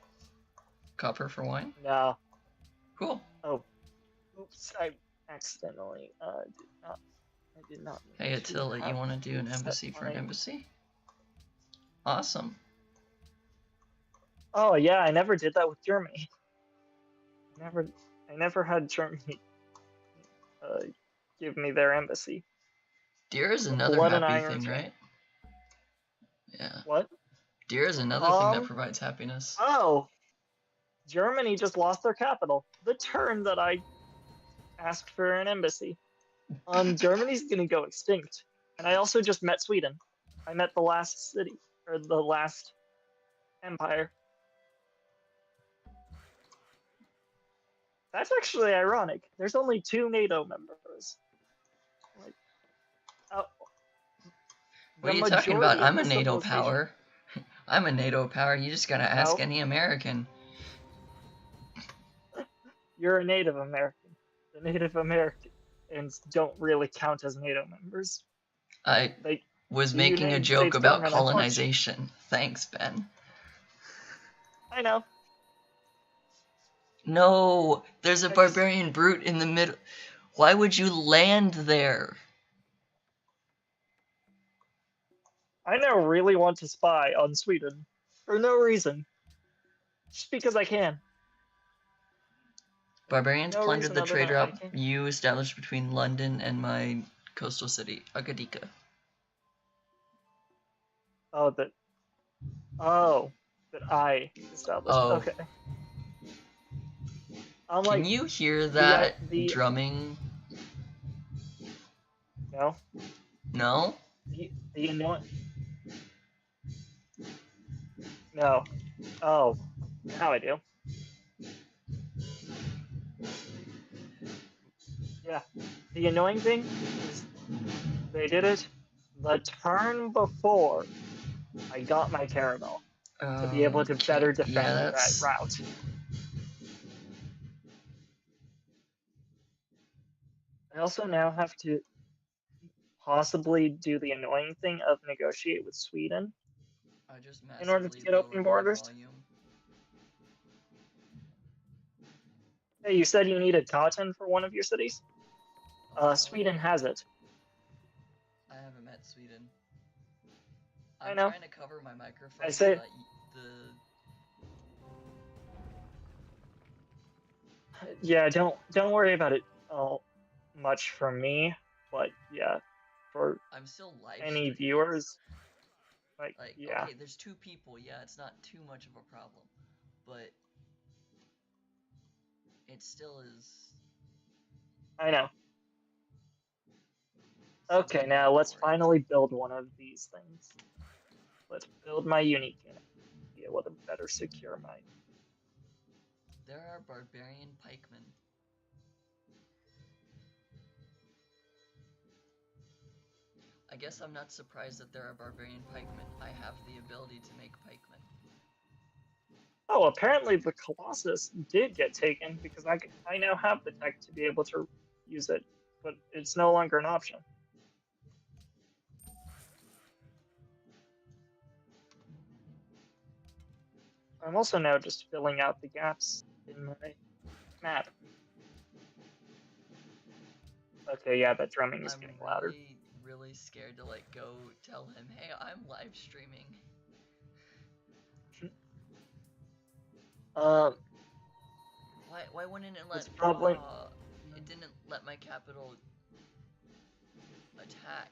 Copper for wine? No. Cool. Oh. Oops, I accidentally did not. Hey Attila, you want to do an embassy for an embassy? Awesome. Oh yeah, I never did that with Germany. I never had Germany give me their embassy. Deer is another happy thing, right? Yeah. What? Deer is another thing that provides happiness. Oh! Germany just lost their capital. The turn that I asked for an embassy. Germany's gonna go extinct. And I also just met Sweden. I met the last city, or the last empire. That's actually ironic. There's only 2 NATO members. Like, what are you talking about? I'm a NATO power. I'm a NATO power. You just gotta ask any American. You're a Native American. The Native Americans don't really count as NATO members. I was making a joke about colonization. Thanks, Ben. I know. No, there's a barbarian brute in the middle. Why would you land there? I now really want to spy on Sweden. For no reason. Just because I can. Barbarians plundered the trade route you established between London and my coastal city, Agadika. That I established. Oh. Okay. Can you hear that drumming? No. No? The annoying. No. Oh. Now I do. Yeah. The annoying thing is they did it the turn before I got my caramel. to be able to better Okay, yeah, defend that that's... route. I also now have to possibly do the annoying thing of negotiate with Sweden I just in order to massively get open lowered my borders. volume. Hey, you said you needed cotton for one of your cities? Oh, hell Sweden yeah. has it. I haven't met Sweden. I I'm know. trying to cover my microphone I so say, that the... yeah, don't worry about it much from me, but yeah, for I'm still live any streaming. viewers, Like, yeah, okay, there's 2 people. Yeah, it's not too much of a problem. But it still is I know. something Okay, I now have to let's worry about. finally build one of these things. Let's build my unique unit. Be able to better secure my. There are barbarian pikemen. I guess I'm not surprised that there are barbarian pikemen. I have the ability to make pikemen. Oh, apparently the Colossus did get taken because I now have the tech to be able to use it, but it's no longer an option. I'm also now just filling out the gaps in my map. Okay, yeah, that drumming is I'm getting louder. really scared to like go tell him, hey, I'm live streaming. Um, Why wouldn't it let it's probably. it didn't let my capital attack.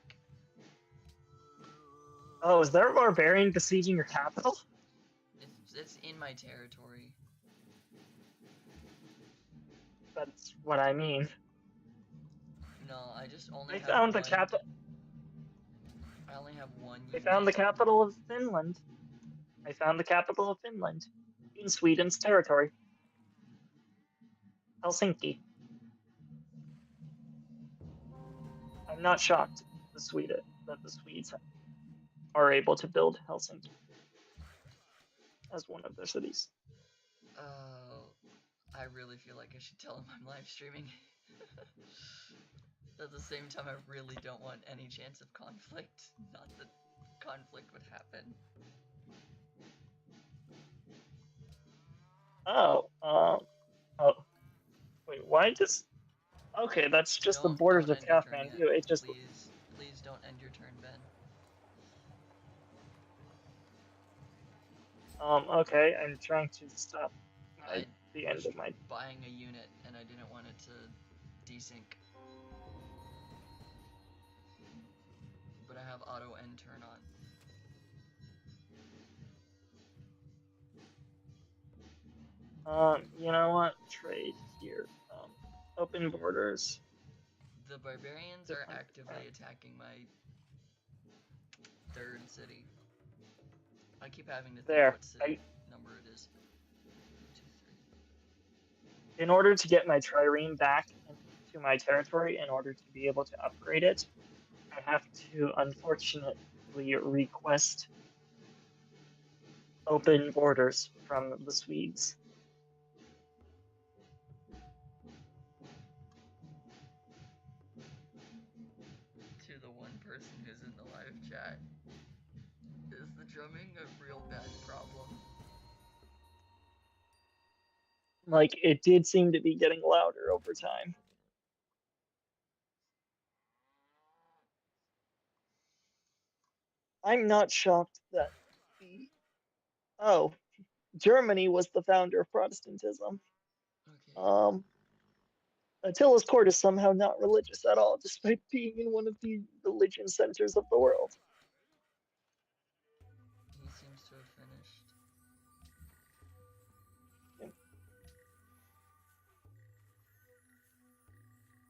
Oh, is there a barbarian besieging your capital? It's in my territory. That's what I mean. No, I just only I have found the one. capital. I only have one I unit. found the capital of Finland. I found the capital of Finland in Sweden's territory. Helsinki. I'm not shocked that the Swedes are able to build Helsinki as one of their cities. I really feel like I should tell him I'm live streaming. At the same time, I really don't want any chance of conflict. Not that conflict would happen. Oh, wait, why does? Okay, that's just the borders Don't of end your turn yet. Kathmandu. It just. Please don't end your turn, Ben. Okay, I'm trying to stop I the was end of my. buying a unit and I didn't want it to desync. But I have auto end turn on. You know what? Trade here. Open borders. The barbarians are actively attacking my 3rd city. I keep having to think There. what city number it is. 2, 3. In order to get my trireme back into my territory, in order to be able to upgrade it, I have to unfortunately request open borders from the Swedes. To the one person who's in the live chat. Is the drumming a real bad problem? Like, it did seem to be getting louder over time. I'm not shocked that Germany was the founder of Protestantism. Okay. Attila's court is somehow not religious at all, despite being in one of the religion centers of the world. He seems to have finished.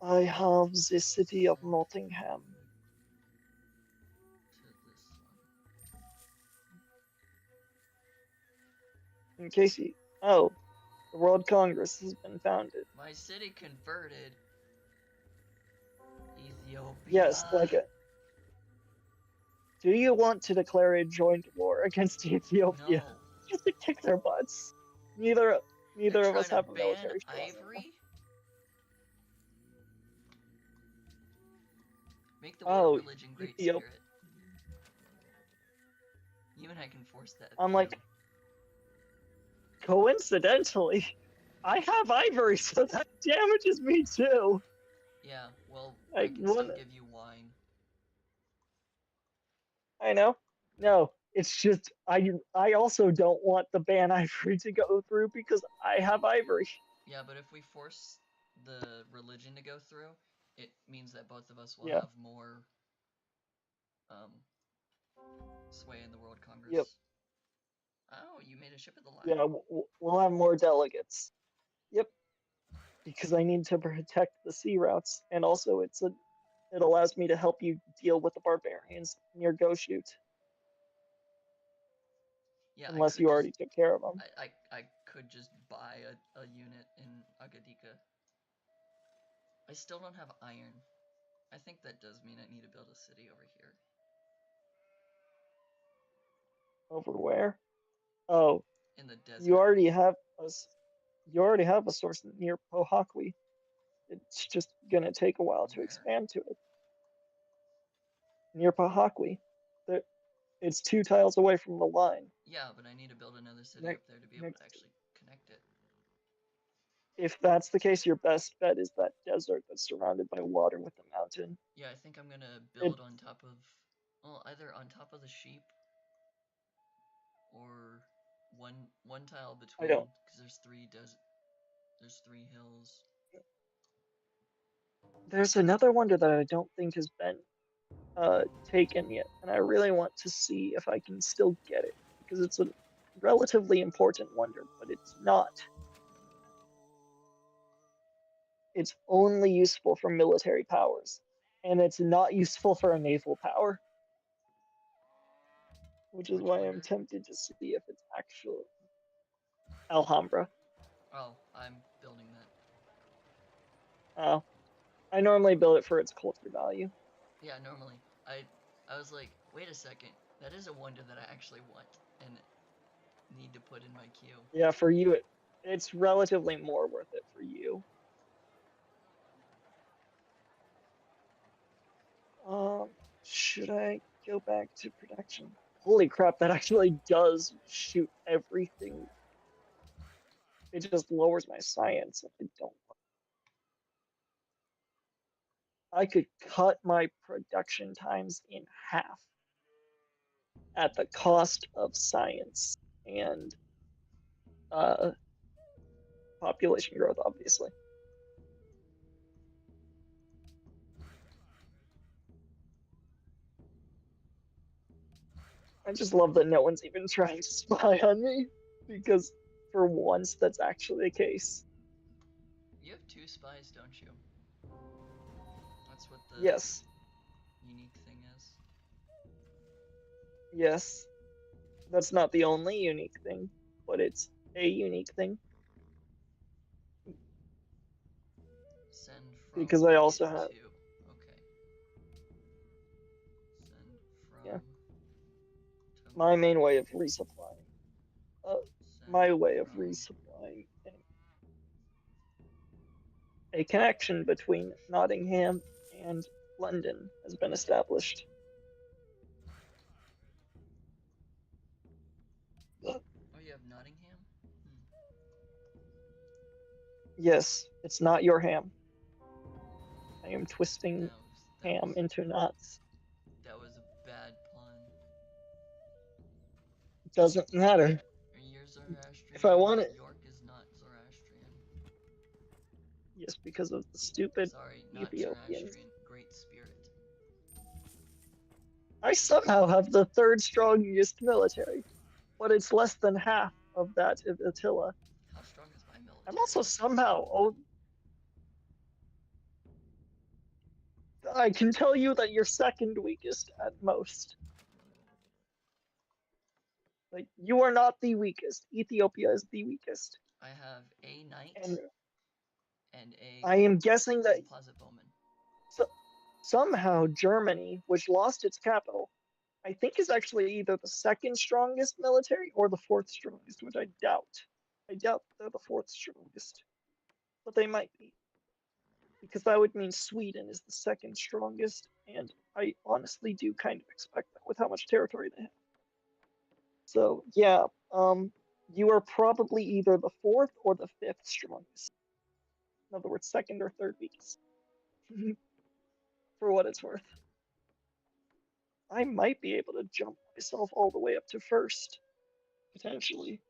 I have the city of Nottingham. In case you... Oh, the World Congress has been founded. My city converted. Ethiopia. Yes, like a... Do you want to declare a joint war against Ethiopia? just to kick their butts. Neither of us have a military strong Ivory? Make the water religion great spirit. You and I can force that. I'm like, coincidentally, I have ivory, so that damages me too. Yeah, well, I can still give you wine. I know. No, it's just I also don't want the ban ivory to go through because I have ivory. Yeah, but if we force the religion to go through, it means that both of us will Yeah. have more sway in the World Congress. Yep. Oh, you made a ship of the line. Yeah, we'll have more delegates. Yep. Because I need to protect the sea routes, and also it allows me to help you deal with the barbarians near Go Shoot. Yeah, unless you already took care of them. I could just buy a unit in Agadika. I still don't have iron. I think that does mean I need to build a city over here. Over where? Oh, in the desert. You already have a source near Pohakwi. It's just gonna take a while to expand to it. Near Pohakwi. It's 2 tiles away from the line. Yeah, but I need to build another city up there to be able to actually connect it. If that's the case, your best bet is that desert that's surrounded by water with a mountain. Yeah, I think I'm gonna build on top of, well, either on top of the sheep or one tile between, because there's 3 hills. There's another wonder that I don't think has been taken yet, and I really want to see if I can still get it, because it's a relatively important wonder, but it's not. It's only useful for military powers, and it's not useful for a naval power. Which is why I'm tempted to see if it's actual Alhambra. Oh, I'm building that. Oh. I normally build it for its culture value. Yeah, normally. I was like, wait a second, that is a wonder that I actually want and need to put in my queue. Yeah, for you, it's relatively more worth it for you. Should I go back to production? Holy crap, that actually does shoot everything. It just lowers my science if I don't. I could cut my production times in half at the cost of science and population growth, obviously. I just love that no one's even trying to spy on me, because for once that's actually the case. You have 2 spies, don't you? That's what the unique thing is. Yes. That's not the only unique thing, but it's a unique thing. Send from because I also have. Okay. Send from. Yeah. My main way of resupplying. My way of resupplying. A connection between Nottingham and London has been established. Oh, you have Nottingham? Yes, it's not your ham. I am twisting ham into knots. That was a bad pun. It doesn't matter. You're Zoroastrian. If I want it. York is not Zoroastrian. Yes, because of the stupid not Ethiopians. Zoroastrian. Great spirit. I somehow have the 3rd strongest military, but it's less than half of that of Attila. How strong is my military? I'm also somehow. I can tell you that you're 2nd weakest at most. Like, you are not the weakest. Ethiopia is the weakest. I have a knight and a. I am guessing that closet bowman. somehow Germany, which lost its capital, I think is actually either the second strongest military or the fourth strongest, which I doubt. I doubt they're the fourth strongest, but they might be, because that would mean Sweden is the second strongest, and I honestly do kind of expect that with how much territory they have. So yeah, you are probably either the fourth or the fifth strongest. In other words, second or third weakest. For what it's worth. I might be able to jump myself all the way up to first, potentially.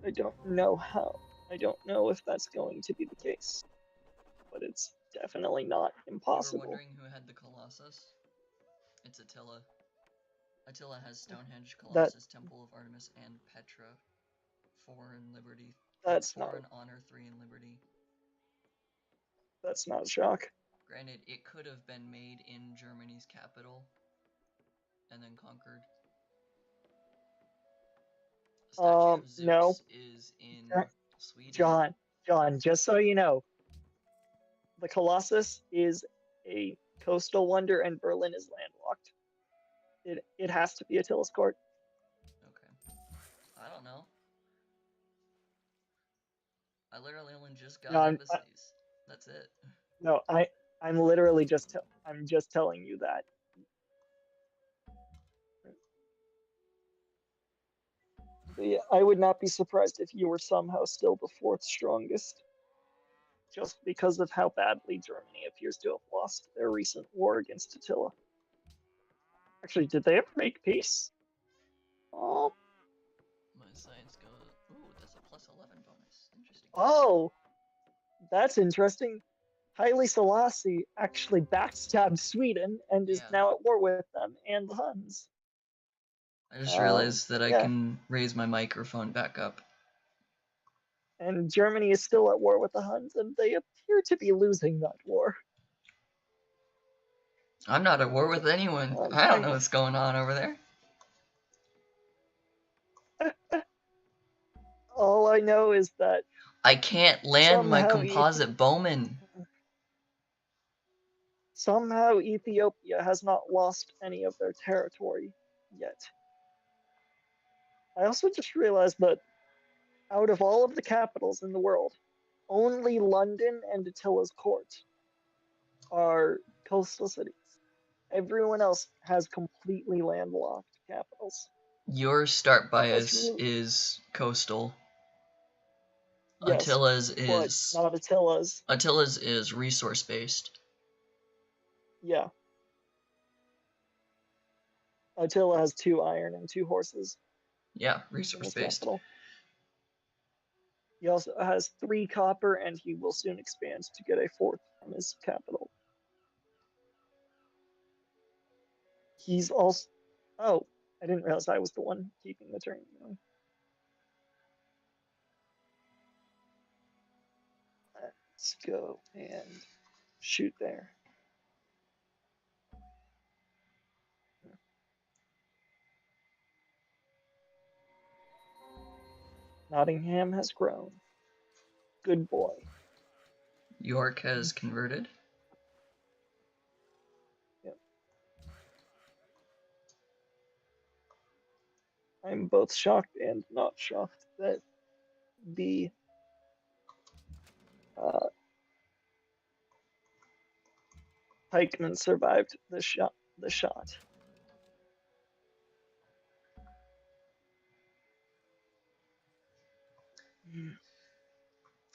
I don't know how. I don't know if that's going to be the case, but it's definitely not impossible. You were wondering who had the Colossus? It's Attila. Attila has Stonehenge, Colossus, Temple of Artemis, and Petra. 4 in Liberty. That's 4 not. in Honor, 3 in Liberty. That's not a shock. Granted, it could have been made in Germany's capital and then conquered. Statue of Zeus no. is in Sweden. John, just so you know, the Colossus is a coastal wonder and Berlin is landlocked. It has to be Attila's court. Okay. I don't know. I literally only just got embassies. That's it. No, I'm literally just telling you that. But yeah, I would not be surprised if you were somehow still the fourth strongest, just because of how badly Germany appears to have lost their recent war against Attila. Actually, did they ever make peace? Oh. My science goes. Ooh, that's a +11 bonus. Interesting. Oh, that's interesting. Haile Selassie actually backstabbed Sweden and is now at war with them and the Huns. I just realized that I can raise my microphone back up. And Germany is still at war with the Huns, and they appear to be losing that war. I'm not at war with anyone. I don't know what's going on over there. All I know is that I can't land my composite bowman. Somehow Ethiopia has not lost any of their territory yet. I also just realized that out of all of the capitals in the world, only London and Attila's court are coastal cities. Everyone else has completely landlocked capitals. Your start bias is coastal. Yes, Attila's is but not Attila's. Attila's is resource based. Yeah. Attila has 2 iron and 2 horses. Yeah, resource based. Capital. He also has 3 copper, and he will soon expand to get a 4th from his capital. He's also... Oh, I didn't realize I was the one keeping the turn. Let's go and shoot there. Nottingham has grown. Good boy. York has converted. Yep. I'm both shocked and not shocked that the pikemen survived the shot.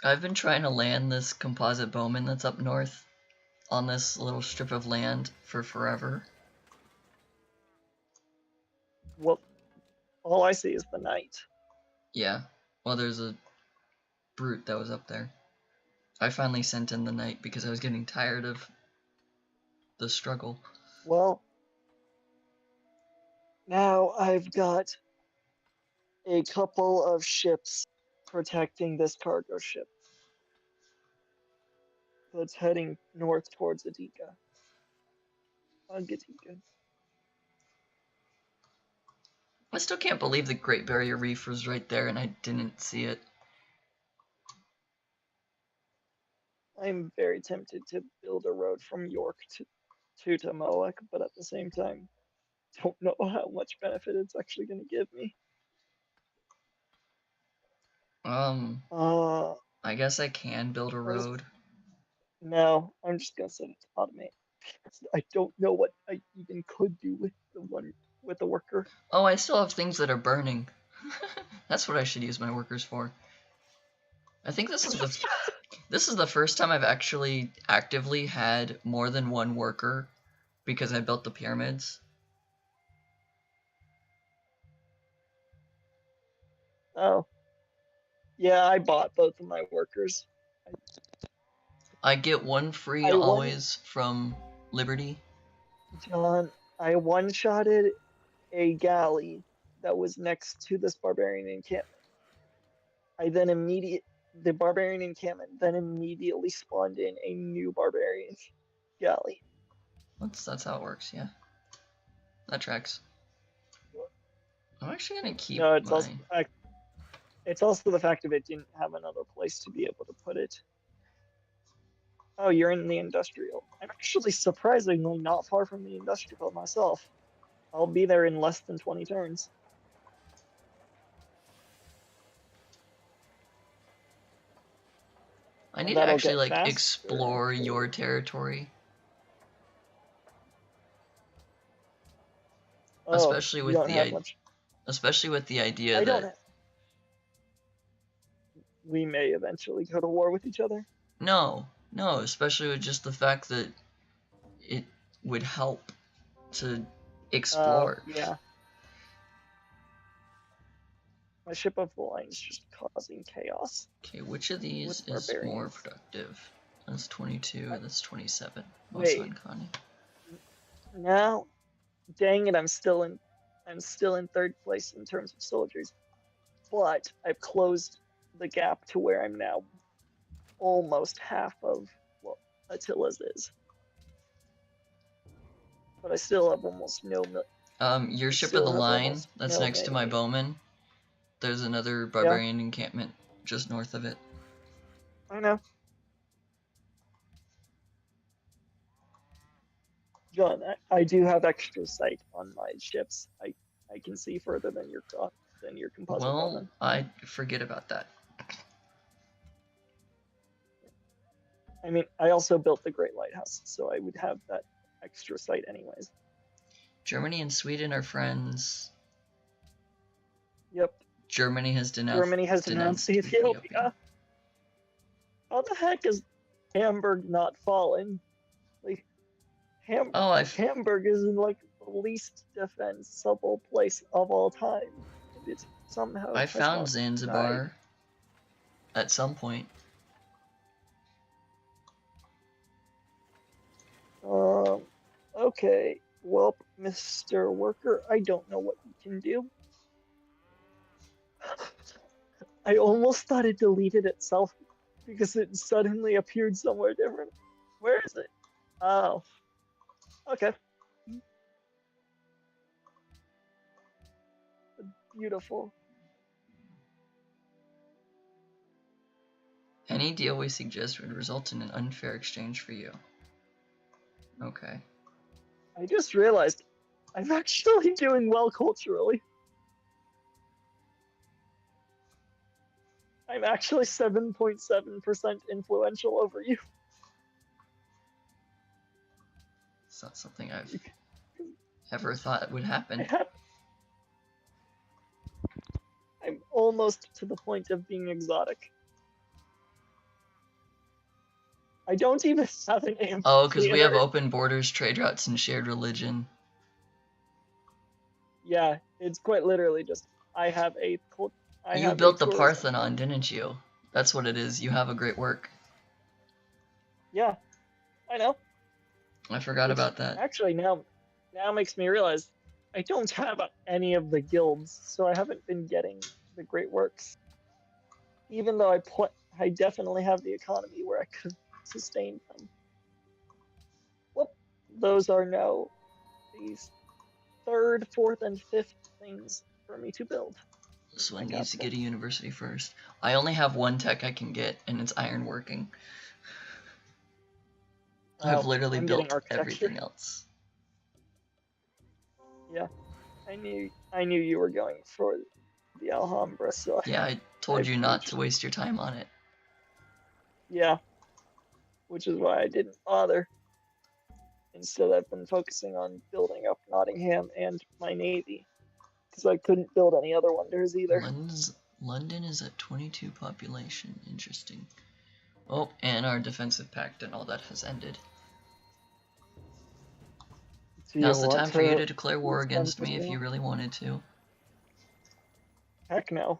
I've been trying to land this composite bowman that's up north on this little strip of land for forever. Well, all I see is the knight. Yeah. Well, there's a brute that was up there. I finally sent in the knight because I was getting tired of the struggle. Well, now I've got a couple of ships protecting this cargo ship that's heading north towards Agatika. I still can't believe the Great Barrier Reef was right there and I didn't see it. I'm very tempted to build a road from York to Tomoak, but at the same time, don't know how much benefit it's actually going to give me. I guess I can build a road. No, I'm just going to set it to automate. I don't know what I even could do with the worker. Oh, I still have things that are burning. That's what I should use my workers for. I think this is the first time I've actually actively had more than one worker because I built the pyramids. Oh. Yeah, I bought both of my workers. I get one free always from Liberty. John, I one-shotted a galley that was next to this barbarian encampment. The barbarian encampment then immediately spawned in a new barbarian galley. That's how it works, yeah. That tracks. I'm actually gonna keep No, my... it's also the fact of it didn't have another place to be able to put it. Oh, you're in the industrial. I'm actually surprisingly not far from the industrial myself. I'll be there in less than 20 turns. I need to actually like explore your territory. Oh, especially with the idea that we may eventually go to war with each other. No, especially with just the fact that it would help to explore. Yeah. My ship of the line is just causing chaos. Okay, which of these is more productive? That's 22, that's 27. Wait. Uncanny. Now, dang it, I'm still in third place in terms of soldiers. But I've closed the gap to where I'm now almost half of what Attila's is. But I still have almost no... Your ship of the line, that's next to my bowman. There's another barbarian encampment just north of it. I know. John, I do have extra sight on my ships. I can see further than your composite bowman. I forget about that. I mean, I also built the Great Lighthouse, so I would have that extra sight anyways. Germany and Sweden are friends. Yep. Germany has denounced Ethiopia. How the heck is Hamburg not fallen? Like, Hamburg is in like the least defensible place of all time. It's somehow. I found Zanzibar at some point. Okay. Well, Mr. Worker, I don't know what you can do. I almost thought it deleted itself because it suddenly appeared somewhere different. Where is it? Oh. Okay. Beautiful. Any deal we suggest would result in an unfair exchange for you. Okay. I just realized I'm actually doing well culturally. I'm actually 7.7% influential over you. It's not something I've ever thought would happen. I'm almost to the point of being exotic. I don't even have an aim. Oh, because we have open borders, trade routes, and shared religion. Yeah, it's quite literally just You built the Parthenon, didn't you? That's what it is. You have a great work. Yeah, I know. I forgot about that. Actually, now makes me realize I don't have any of the guilds, so I haven't been getting the great works. Even though I definitely have the economy where I could sustain them. Well, those are now these third, fourth, and fifth things for me to build. So I need to get a university first. I only have one tech I can get, and it's ironworking. I've literally I'm getting built architecture. everything else. Yeah, I knew you were going for the Alhambra, so Yeah, I told you not to waste your time on it. yeah, which is why I didn't bother. Instead, I've been focusing on building up Nottingham and my navy, because I couldn't build any other wonders either. London is at 22 population. Interesting. Oh, and our defensive pact and all that has ended. Now's the time for you to declare war against me if you really wanted to. Heck no.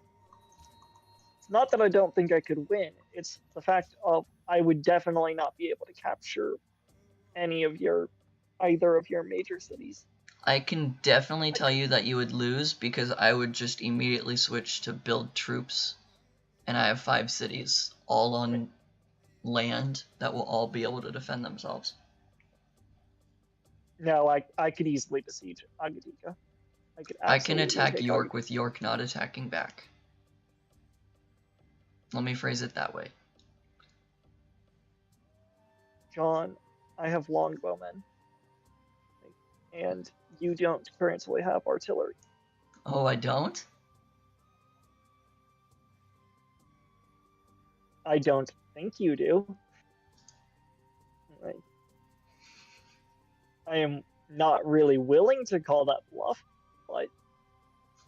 It's not that I don't think I could win. It's the fact of I would definitely not be able to capture either of your major cities. I can definitely tell you that you would lose because I would just immediately switch to build troops, and I have 5 cities all on land that will all be able to defend themselves. No, I could easily besiege Agadica. I can attack York with York not attacking back. Let me phrase it that way. John, I have longbowmen, and you don't currently have artillery. Oh, I don't? I don't think you do. I am not really willing to call that bluff, but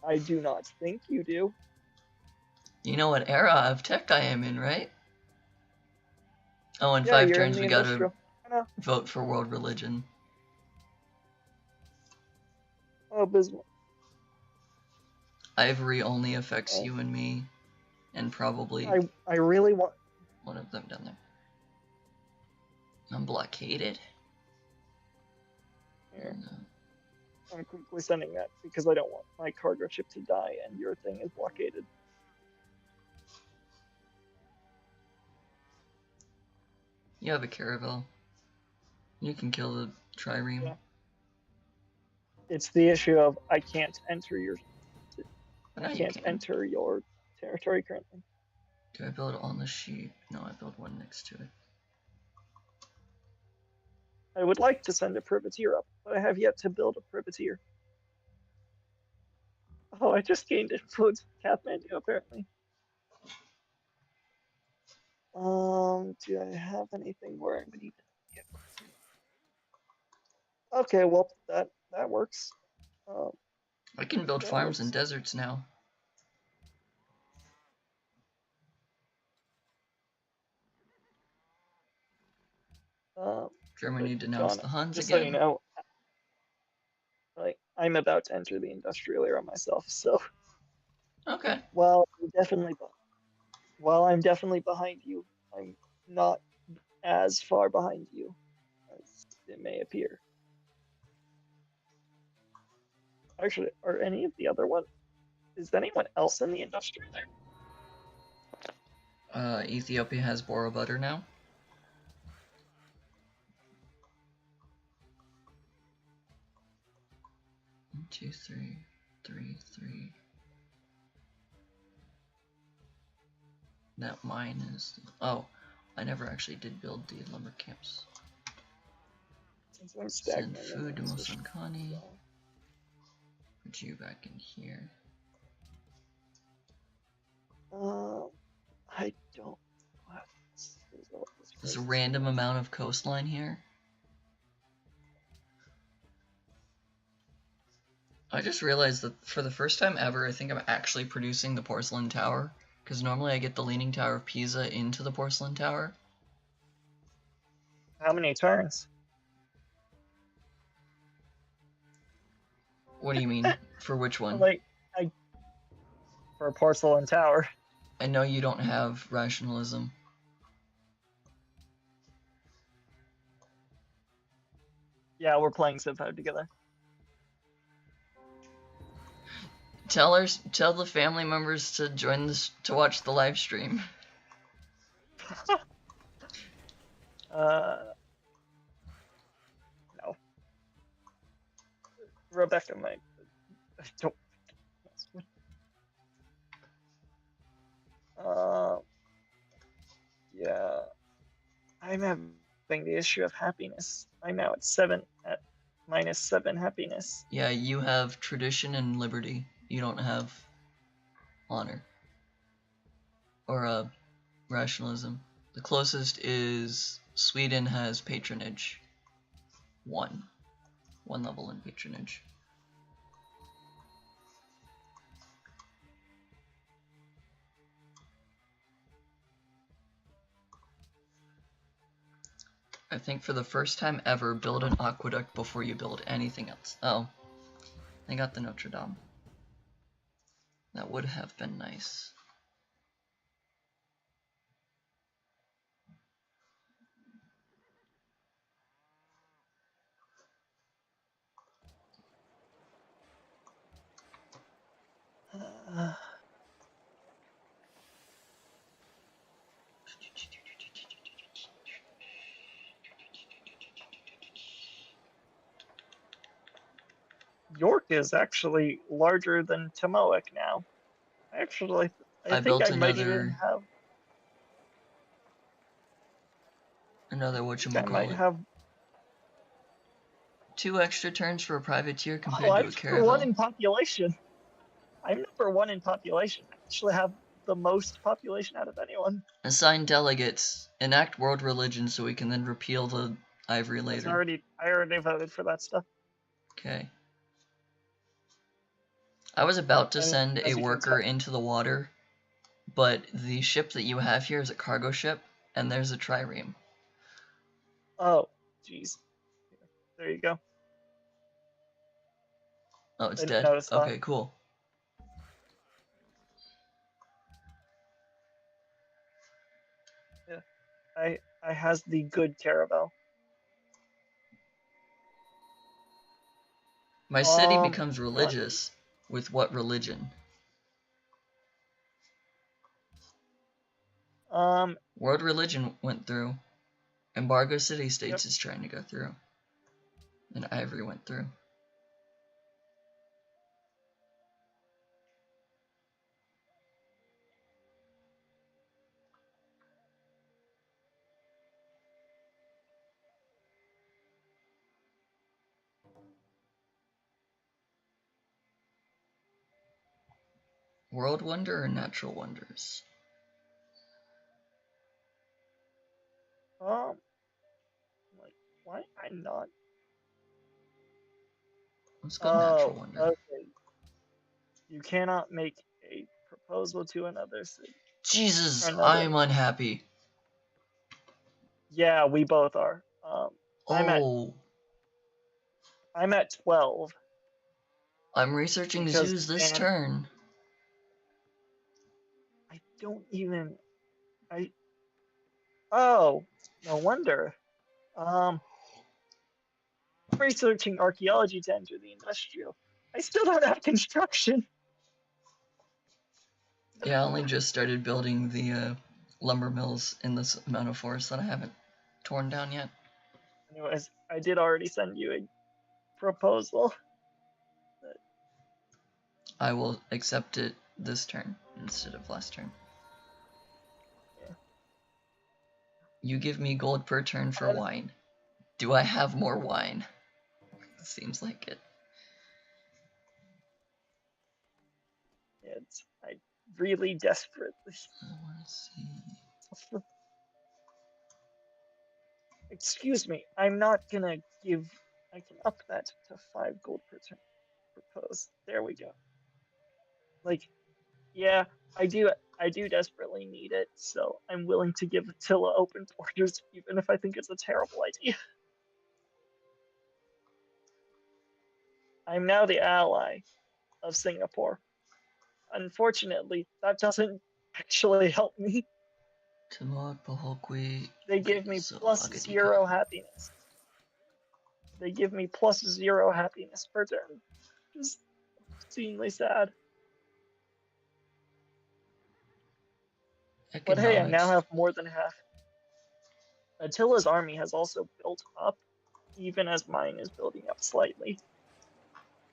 I do not think you do. You know what era of tech I am in, right? Oh, in Yeah, 5 you're turns in we the gotta vote for world religion. Oh, abysmal. Ivory only affects you and me, and probably I really want one of them down there. I'm blockaded. Here. I'm quickly sending that because I don't want my cargo ship to die and your thing is blockaded. You have a caravel. You can kill the trireme. Yeah. It's the issue of I can't enter your enter your territory currently. Do I build on the sheet? No, I build one next to it. I would like to send a privateer up, but I have yet to build a privateer. Oh, I just gained influence with Kathmandu, apparently. Do I have anything where I would need to get? Okay, well, that works. I can build farms in deserts now. Germany denounced the Huns just again. So you know, like I'm about to enter the industrial era myself, so. Okay. While I'm definitely behind you, I'm not as far behind you as it may appear. Actually, are any of the other one? Is anyone else in the industrial there? Ethiopia has Bora butter now. One, 2, 3, 3, 3. That mine is. Oh, I never actually did build the lumber camps. Send food to Mosankani. Put you back in here. I don't. There's a random amount of coastline here. I just realized that for the first time ever, I think I'm actually producing the porcelain tower. Because normally I get the Leaning Tower of Pisa into the porcelain tower. How many turns? What do you mean? For which one? For a porcelain tower. I know you don't have rationalism. Yeah, we're playing Civ 5 together. Tell the family members to join this to watch the live stream. No. Rebecca might. Don't. Yeah. I'm having thing, the issue of happiness. I'm now at -7 happiness. Yeah, you have tradition and liberty. You don't have honor. Or rationalism. The closest is Sweden has patronage. One level in patronage. I think for the first time ever, build an aqueduct before you build anything else. Oh, they got the Notre Dame. That would have been nice. York is actually larger than Tamoic now. I think built I might even have another I think I might whatchamacallit. have 2 extra turns for a privateer compared I'm to a number caravel. 1 in population. I'm number 1 in population. I actually have the most population out of anyone. Assign delegates. Enact world religion so we can then repeal the ivory later. I already voted for that stuff. Okay. I was about to send a worker into the water, but the ship that you have here is a cargo ship, and there's a trireme. Oh, jeez. There you go. Oh, it's dead? Okay, cool. Yeah. I has the good caravel. My city becomes religious. With what religion? World religion went through. Embargo City States is trying to go through. And Ivory went through. World wonder or natural wonders? Like, why am I not? Let's go natural wonder. Okay. You cannot make a proposal to another city. Jesus, I'm unhappy. Yeah, we both are. I'm at 12. I'm researching zoos this turn. I don't even. Oh, no wonder. I'm researching archaeology to enter the industrial. I still don't have construction. Yeah, I only just started building the lumber mills in this amount of forest that I haven't torn down yet. Anyways, I did already send you a proposal. I will accept it this turn instead of last turn. Yeah. You give me gold per turn for wine. Do I have more wine? Seems like it. I really desperately. I want to see. Excuse me, I'm not gonna give. I can up that to 5 gold per turn. Propose. There we go. Like, yeah, I do desperately need it, so I'm willing to give Attila open borders, even if I think it's a terrible idea. I'm now the ally of Singapore. Unfortunately, that doesn't actually help me. They give me +0 happiness. They give me +0 happiness per turn. Just obscenely sad. But hey, I now have more than half. Attila's army has also built up, even as mine is building up slightly.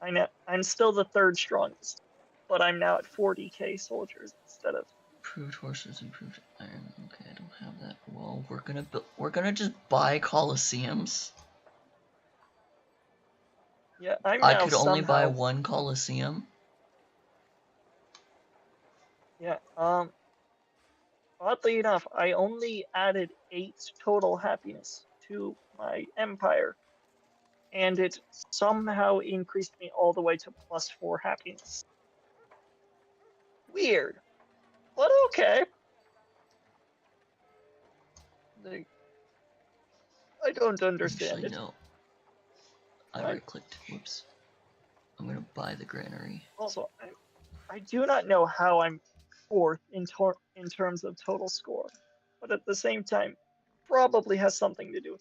I'm still the 3rd strongest, but I'm now at 40k soldiers instead of. Improved horses, improved iron. Okay, I don't have that. Well, we're we're gonna just buy coliseums. Yeah, I'm I now could only buy somehow. one coliseum. Yeah. Oddly enough, I only added 8 total happiness to my empire, and it somehow increased me all the way to +4 happiness. Weird, but okay. Like, I don't understand Actually, it. no. I right-clicked. Whoops. I'm gonna buy the granary. Also, I do not know how I'm 4th in terms of total score, but at the same time, probably has something to do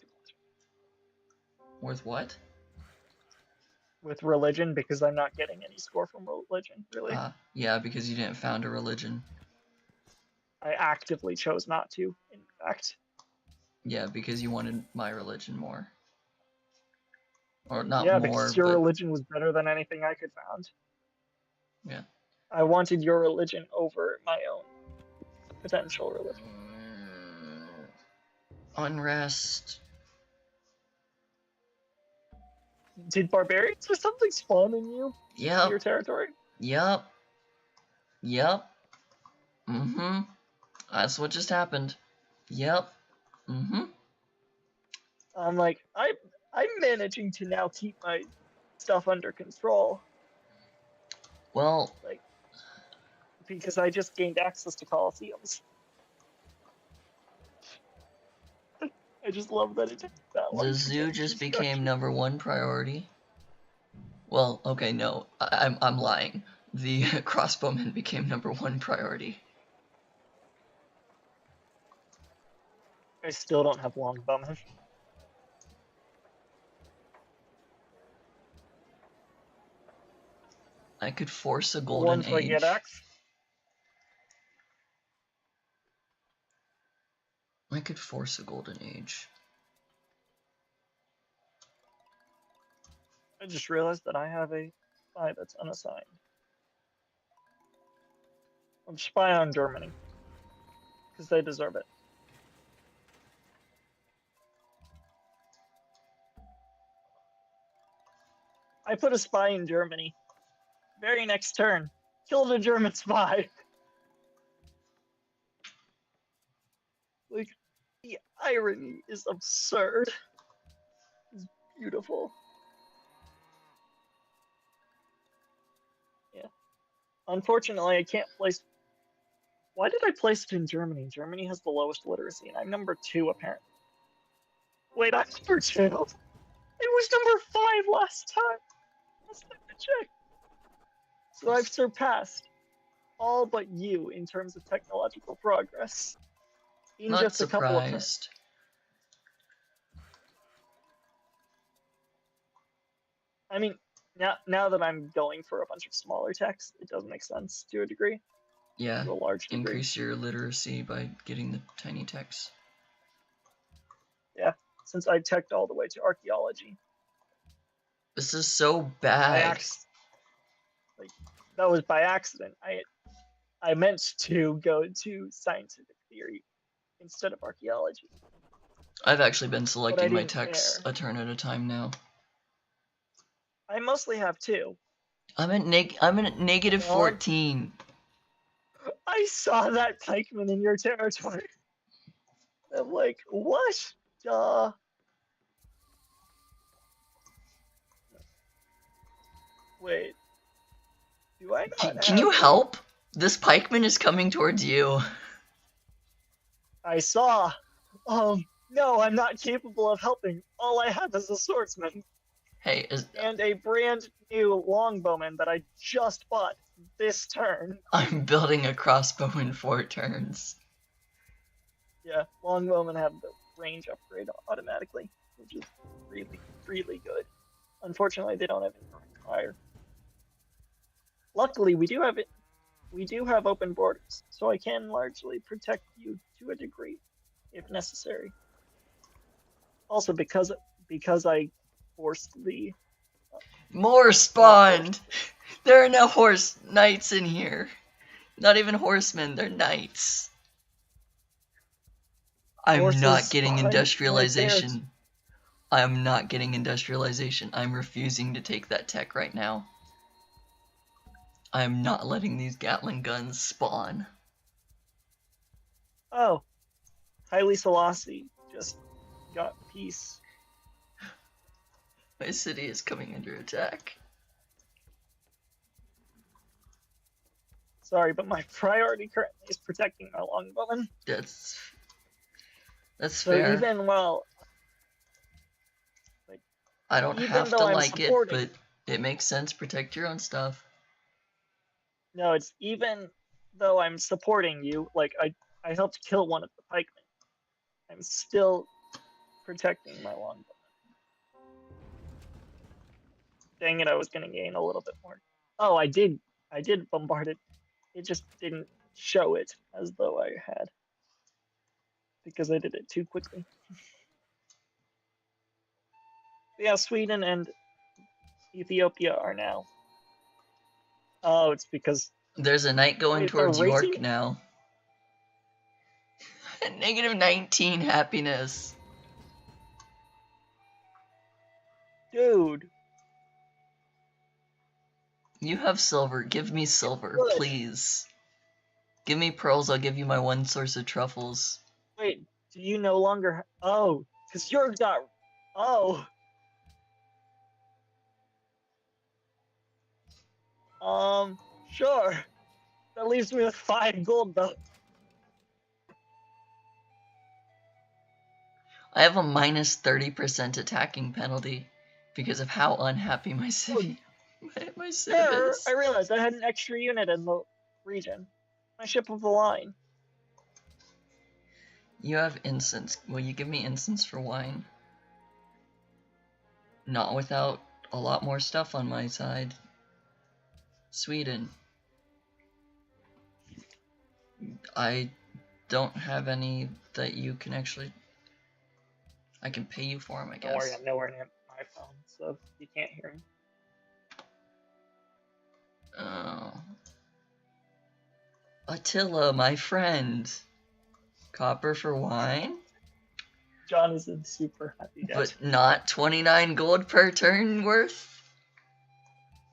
With what? with religion, because I'm not getting any score from religion, really. Yeah, because you didn't found a religion. I actively chose not to, in fact. Yeah, because you wanted my religion more. Or not Yeah, more, because your but... religion was better than anything I could find. Yeah. I wanted your religion over my own potential religion. Unrest. Did barbarians or something spawn in you? Yep. Your territory? Yep. Yep. Mm-hmm. That's what just happened. Yep. Mm-hmm. I'm like, I'm managing to now keep my stuff under control. Well, like, because I just gained access to coliseums. I just love that it took that long. the zoo just became #1 priority. Well, okay, no, I'm lying. The crossbowmen became #1 priority. I still don't have longbowmen. I could force a golden age. I could force a golden age. I just realized that I have a spy that's unassigned. I'll spy on Germany, because they deserve it. I put a spy in Germany. Very next turn, killed a German spy. Like, the irony is absurd. It's beautiful. Yeah. Unfortunately, I can't place... Why did I place it in Germany? Germany has the lowest literacy, and I'm #2, apparently. Wait, I'm #2. It was #5 last time. Last time I checked. So I've surpassed all but you in terms of technological progress. In Not just surprised. A couple of turns. I mean, now that I'm going for a bunch of smaller techs, it does make sense to a degree. Yeah, to a large degree. Increase your literacy by getting the tiny techs. Yeah, since I teched all the way to archaeology. This is so bad. Like, that was by accident. I meant to go to scientific theory instead of archaeology. I've actually been selecting my techs a turn at a time now. I mostly have 2. I'm at -14. I saw that pikeman in your territory. I'm like, what? Duh. Wait. Do I not Can you help? This pikeman is coming towards you. I saw. No, I'm not capable of helping. All I have is a swordsman. Hey, and a brand new longbowman that I just bought this turn. I'm building a crossbow in 4 turns. Yeah, longbowmen have the range upgrade automatically, which is really, really good. Unfortunately, they don't have any fire. Luckily, we do have open borders, so I can largely protect you to a degree, if necessary. Also, because I forced the... More spawned! There are no horse knights in here. Not even horsemen, they're knights. I'm Forces not getting right there. industrialization. I am not getting industrialization. I'm refusing to take that tech right now. I am not letting these Gatling guns spawn. Oh, Haile Selassie just got peace. My city is coming under attack. Sorry, but my priority currently is protecting my longbowmen. That's So fair. even while, like, I don't even have though to I'm like it, supporting, but it makes sense. Protect your own stuff. no, it's even though I'm supporting you. Like I helped kill one of the pikemen. I'm still protecting my longbowmen. Dang it, I was gonna gain a little bit more. Oh, I did bombard it. It just didn't show it as though I had. Because I did it too quickly. Yeah, Sweden and Ethiopia are now. Oh, it's because There's a knight going towards York rating... now. Negative 19 happiness. Dude. You have silver. Give me silver, Good. please. Give me pearls. I'll give you my one source of truffles. Wait, do you no longer... Oh, because you're got... Oh. Sure. That leaves me with 5 gold, though. I have a minus 30% attacking penalty because of how unhappy my city, my civ is. I realized I had an extra unit in the region. My ship of the line. You have incense. Will you give me incense for wine? Not without a lot more stuff on my side. Sweden. I don't have any that you can actually... I can pay you for them, I guess. Don't worry, I'm nowhere near my phone, so you can't hear me. Oh. Attila, my friend. Copper for wine? John is a super happy guy. But not 29 gold per turn worth?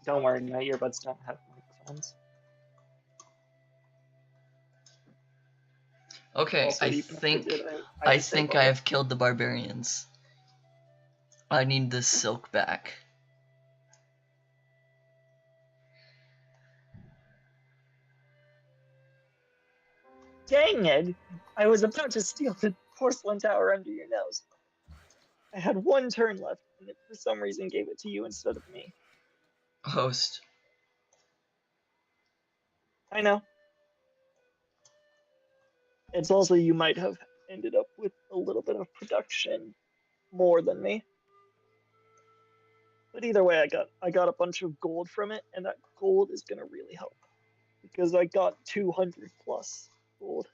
Don't worry, my earbuds don't have microphones. Okay, Also, I think I have killed the barbarians. I need this silk back. Dang it! I was about to steal the porcelain tower under your nose. I had 1 turn left, and it for some reason gave it to you instead of me. Host. I know. It's also you might have ended up with a little bit of production more than me. But either way, I got a bunch of gold from it, and that gold is gonna really help. Because I got 200 plus gold.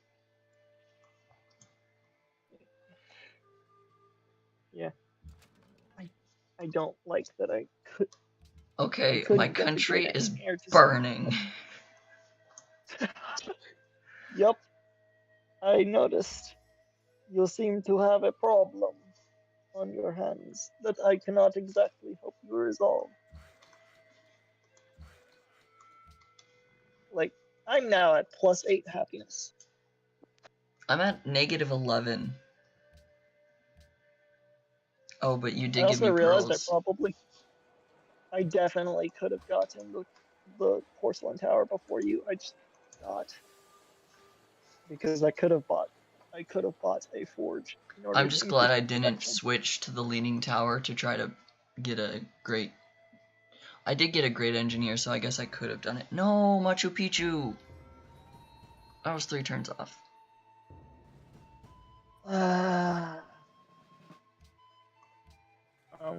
Yeah. I don't like that I could. Okay, my country is burning. Yup. I noticed. You seem to have a problem on your hands that I cannot exactly help you resolve. Like, I'm now at +8 happiness. I'm at negative 11. Oh, but you did give me I also realized pearls. I definitely could have gotten the porcelain tower before you. I just got because I could have bought a forge. I'm just glad I didn't switch to the leaning tower to try to get a great... I did get a great engineer, so I guess I could have done it. No, Machu Picchu! That was 3 turns off. I'm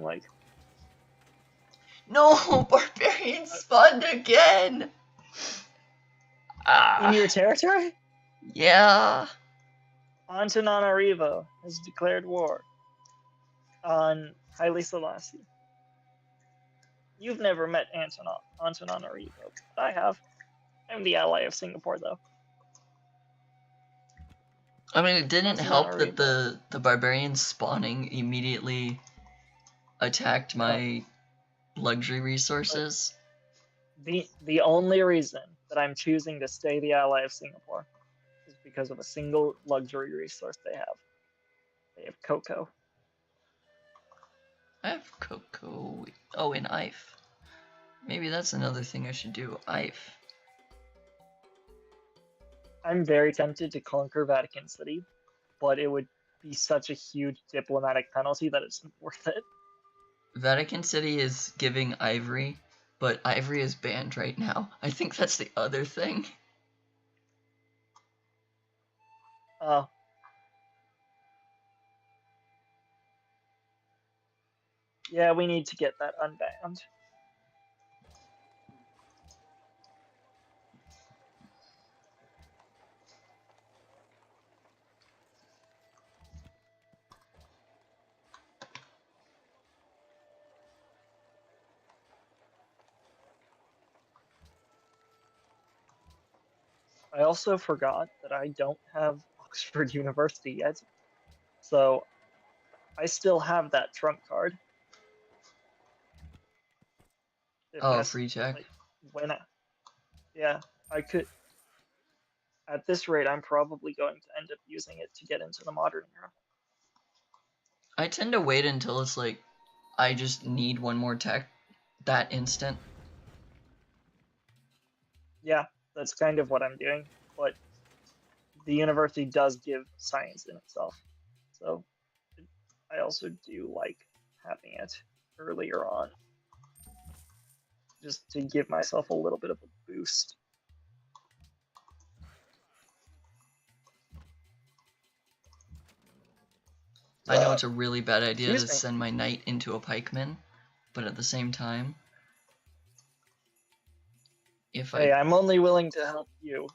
like... No! Barbarians spawned again! In your territory? Yeah. Antananarivo has declared war on Haile Selassie. You've never met Antananarivo, but I have. I'm the ally of Singapore, though. I mean, it didn't It's not help very that the barbarians spawning immediately attacked my luxury resources. The only reason that I'm choosing to stay the ally of Singapore is because of a single luxury resource they have. They have cocoa. I have cocoa. Oh, and IF. Maybe that's another thing I should do. IF. I'm very tempted to conquer Vatican City, but it would be such a huge diplomatic penalty that it's worth it. Vatican City is giving ivory, but ivory is banned right now. I think that's the other thing. Yeah, we need to get that unbanned. I also forgot that I don't have Oxford University yet, so I still have that trump card. Oh, free check. Like, yeah, I could. At this rate, I'm probably going to end up using it to get into the modern era. I tend to wait until it's like, I just need one more tech that instant. Yeah, that's kind of what I'm doing, but the university does give science in itself, so I also do like having it earlier on, just to give myself a little bit of a boost. I know it's a really bad idea to Excuse me. send my knight into a pikeman, but at the same time, Hey, I'm only willing to help you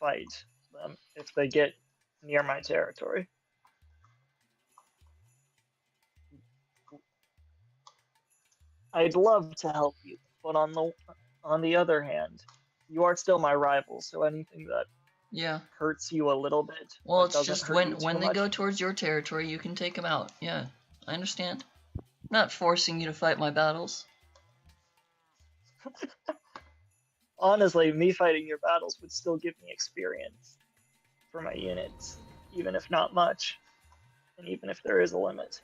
fight them if they get near my territory. I'd love to help you, but on the other hand, you are still my rival, so anything that hurts you a little bit. Well, it's just when they much. go towards your territory, you can take them out. Yeah, I understand. I'm not forcing you to fight my battles. Honestly, me fighting your battles would still give me experience for my units, even if not much, and even if there is a limit.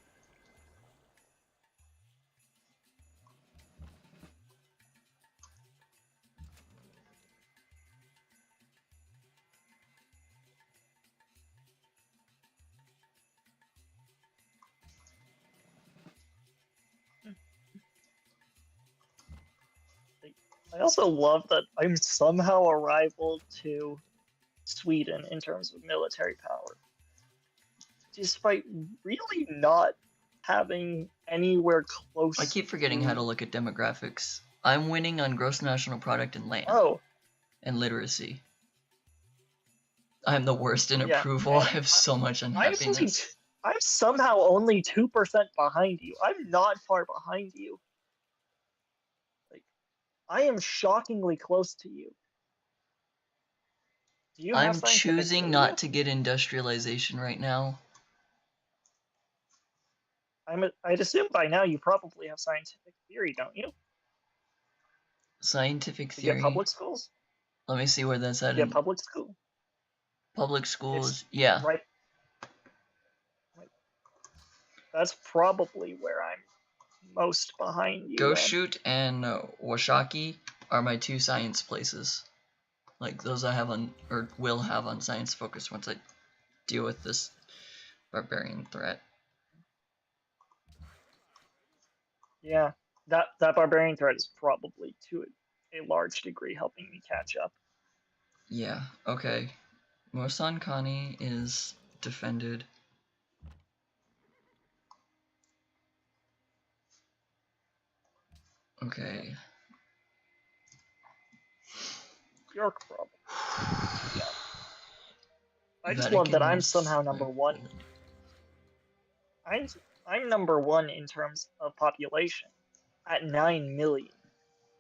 I also love that I'm somehow a rival to Sweden in terms of military power, despite really not having anywhere close. I keep forgetting how to look at demographics. I'm winning on gross national product and land. And literacy. I'm the worst in approval. I have so much unhappiness. I'm somehow only 2% behind you. I'm not far behind you. Like, I am shockingly close to you. Do you I'm choosing not to get industrialization right now. I'd assume by now you probably have scientific theory, don't you? Scientific theory. You get public schools? Let me see where that's at. You get public school? Public schools, yeah. Right. That's probably where I'm most behind you. Go Shoot and Washaki are my two science places. Like, those I have on, or will have on science focus once I deal with this barbarian threat. Yeah, that barbarian threat is probably to a large degree helping me catch up. Yeah, okay. Mosan Kani is defended. Okay. York problem. Yeah. I just love that I'm somehow number one. I'm number one in terms of population at 9 million.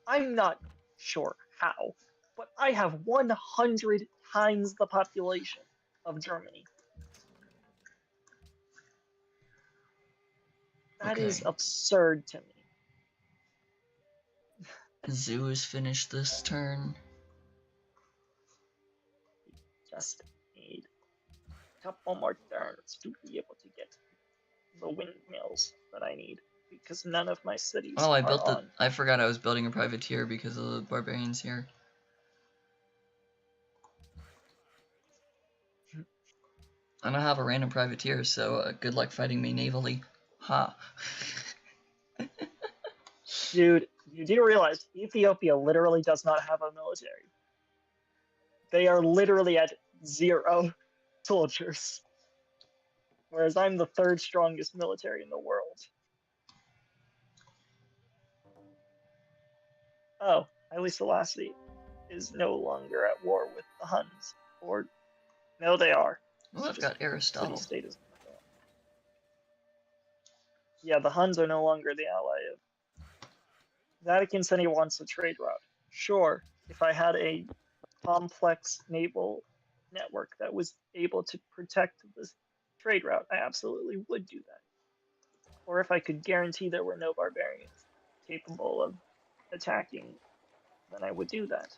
I'm not sure how, but I have 100 times the population of Germany. That is Okay. absurd to me. Zoo is finished this turn. Just need a couple more turns to be able to get the windmills that I need, because none of my cities Oh, I are built the. on. I forgot I was building a privateer because of the barbarians here. I don't have a random privateer, so good luck fighting me navally. Ha. Dude, you do realize Ethiopia literally does not have a military. They are literally at 0 soldiers. Whereas I'm the 3rd strongest military in the world. Oh, Haile Selassie is no longer at war with the Huns. Or, no, they are. Well, I've got Aristotle. City-state is. Yeah, the Huns are no longer the ally of. Vatican City wants a trade route. Sure, if I had a complex naval network that was able to protect this trade route, I absolutely would do that. Or if I could guarantee there were no barbarians capable of attacking, then I would do that.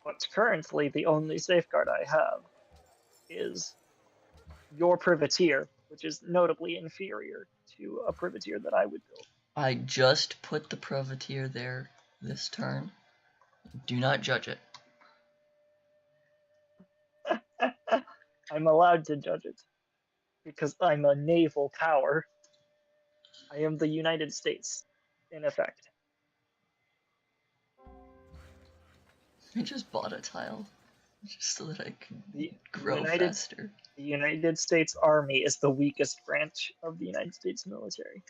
But currently, the only safeguard I have is your privateer, which is notably inferior to a privateer that I would build. I just put the privateer there this turn. Do not judge it. I'm allowed to judge it because I'm a naval power. I am the United States, in effect. I just bought a tile just so that I could The grow faster. The United States Army is the weakest branch of the United States military.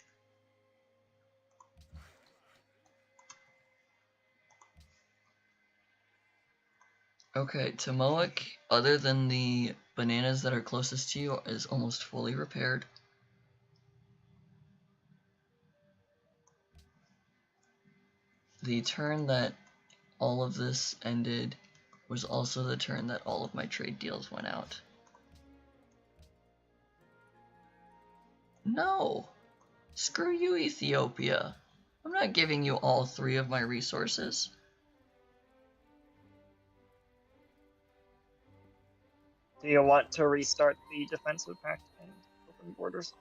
Okay, Tomoic, other than the bananas that are closest to you, is almost fully repaired. The turn that all of this ended was also the turn that all of my trade deals went out. No! Screw you, Ethiopia! I'm not giving you all 3 of my resources. Do you want to restart the defensive pact and open borders?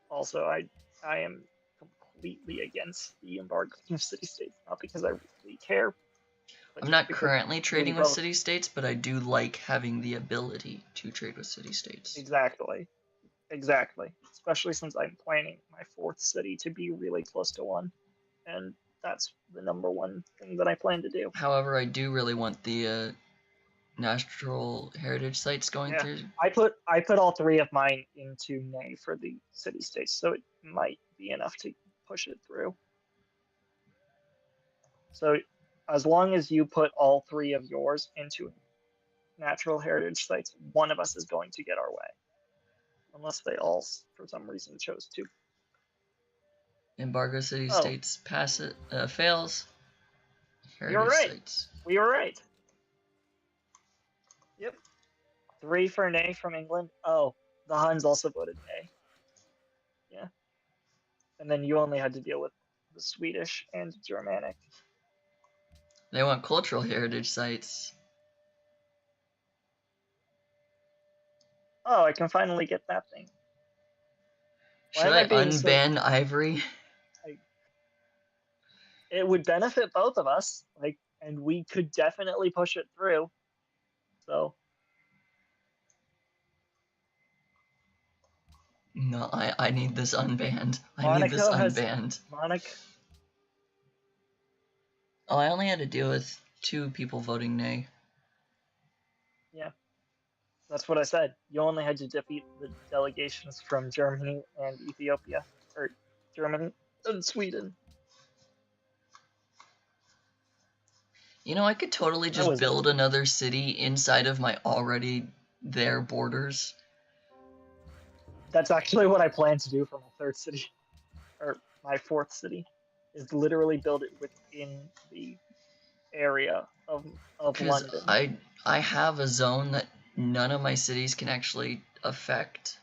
Also, I am completely against the embargo of city-states, not because I really care. I'm not currently trading with city-states, but I do like having the ability to trade with city-states. Exactly. Exactly. Especially since I'm planning my 4th city to be really close to 1. And that's the #1 thing that I plan to do. However, I do really want the natural heritage sites going through. I put all 3 of mine into Nay for the city-states, so it might be enough to push it through. So as long as you put all 3 of yours into natural heritage sites, one of us is going to get our way. Unless they all, for some reason, chose to. Embargo city-states fails. Heritage You're right. sites. We were right. Yep. 3 for Nay from England. Oh, the Huns also voted Nay. Yeah. And then you only had to deal with the Swedish and Germanic. They want cultural heritage sites. Oh, I can finally get that thing. Should I unban Ivory? It would benefit both of us, and we could definitely push it through. So. No, I need this unbanned. I need this unbanned. Oh, I only had to deal with 2 people voting nay. Yeah. That's what I said. You only had to defeat the delegations from Germany and Ethiopia. Or Germany and Sweden. You know, I could totally just build another city inside of my already there borders. That's actually what I plan to do for my 3rd city. Or my 4th city. Is literally build it within the area of London. I have a zone that none of my cities can actually effect?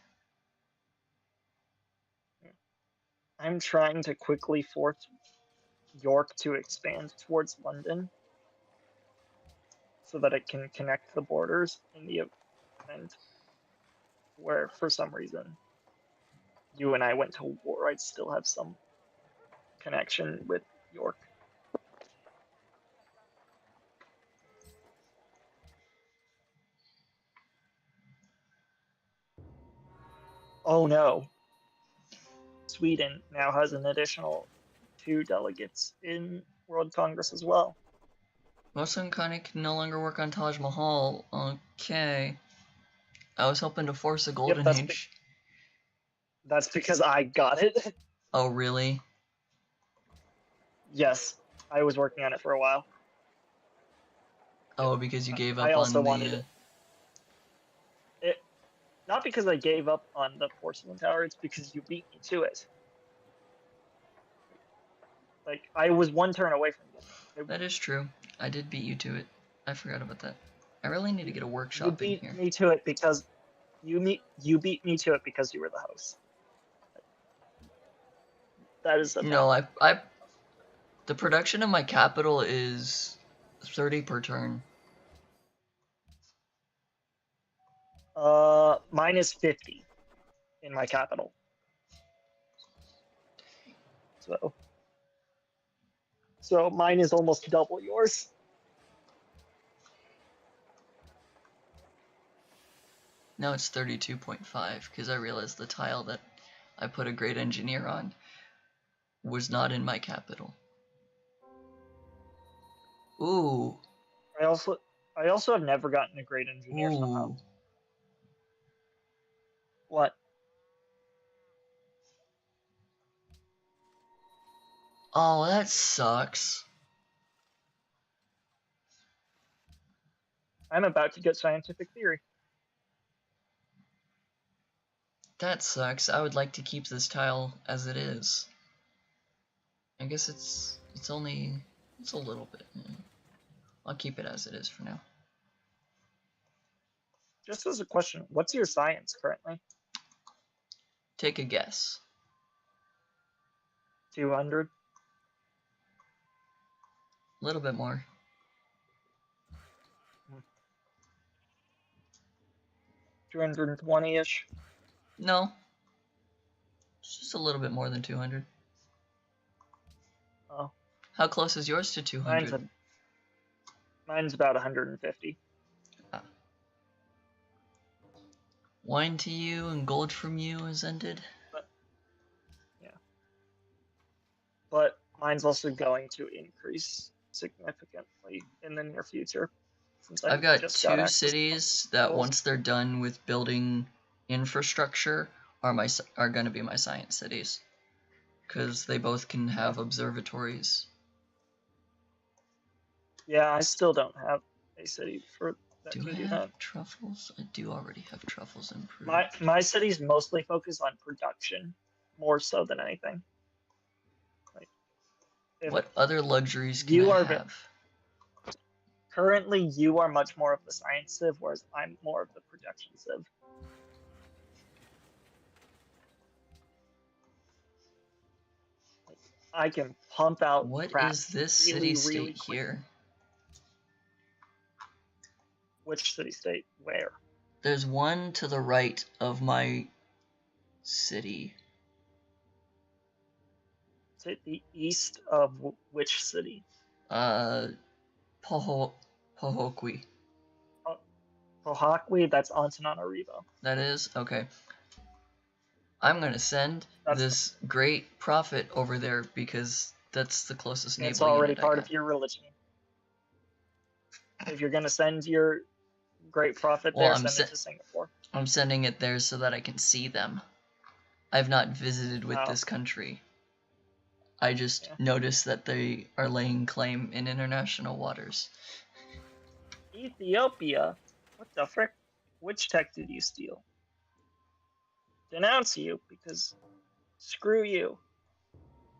I'm trying to quickly force York to expand towards London so that it can connect the borders in the event where, for some reason, you and I went to war. I'd still have some connection with York. Oh no. Sweden now has an additional 2 delegates in World Congress as well. Muslim Khani can no longer work on Taj Mahal. Okay. I was hoping to force a golden age. That's because I got it. Oh, really? Yes, I was working on it for a while. Oh, because you gave up I also on the... wanted it. Not because I gave up on the porcelain tower, it's because you beat me to it. Like, I was one turn away from getting it. That is true. I did beat you to it. I forgot about that. I really need to get a workshop in here. You beat me to it because you beat me to it because you were the host. That is the fact. No, the production of my capital is 30 per turn. Mine is 50 in my capital. So mine is almost double yours. Now it's 32.5 because I realized the tile that I put a great engineer on was not in my capital. Ooh. I also have never gotten a great engineer somehow. What? Oh, that sucks. I'm about to get scientific theory. That sucks. I would like to keep this tile as it is. I guess it's a little bit. I'll keep it as it is for now. Just as a question, what's your science currently? Take a guess. 200? A little bit more. 220-ish? No. It's just a little bit more than 200. Oh. How close is yours to 200? Mine's about 150. Ah. Wine to you and gold from you is ended. But mine's also going to increase significantly in the near future. Since I've got 2 cities that once they're done with building infrastructure are going to be my science cities, because they both can have observatories. Yeah, I still don't have a city that can do that. Truffles? I do already have truffles improved. My cities mostly focus on production, more so than anything. What other luxuries can I have? Currently, you are much more of the science civ, whereas I'm more of the production civ. I can pump out. What is this city-state here? Which city-state? Where? There's one to the right of my city. Is it the east of which city? Pohokwe. Pohokwe, that's Antananarivo. That is? Okay. I'm going to send this great prophet over there because that's the closest naval unit. It's already part of your religion. If you're going to send your great prophet there, send it to Singapore. I'm sending it there so that I can see them. I've not visited with this country. I just noticed that they are laying claim in international waters. Ethiopia? What the frick? Which tech did you steal? Denounce you, because screw you.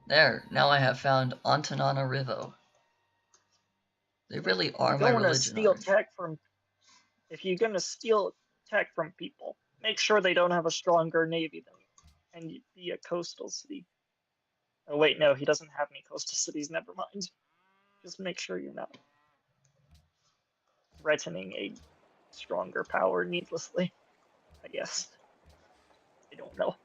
There, now I have found Antananarivo. They really are my religion. If you're gonna steal tech from people, make sure they don't have a stronger navy than you, and be a coastal city. Oh wait, no, he doesn't have any coastal cities. Never mind. Just make sure you're not threatening a stronger power needlessly. I guess. I don't know.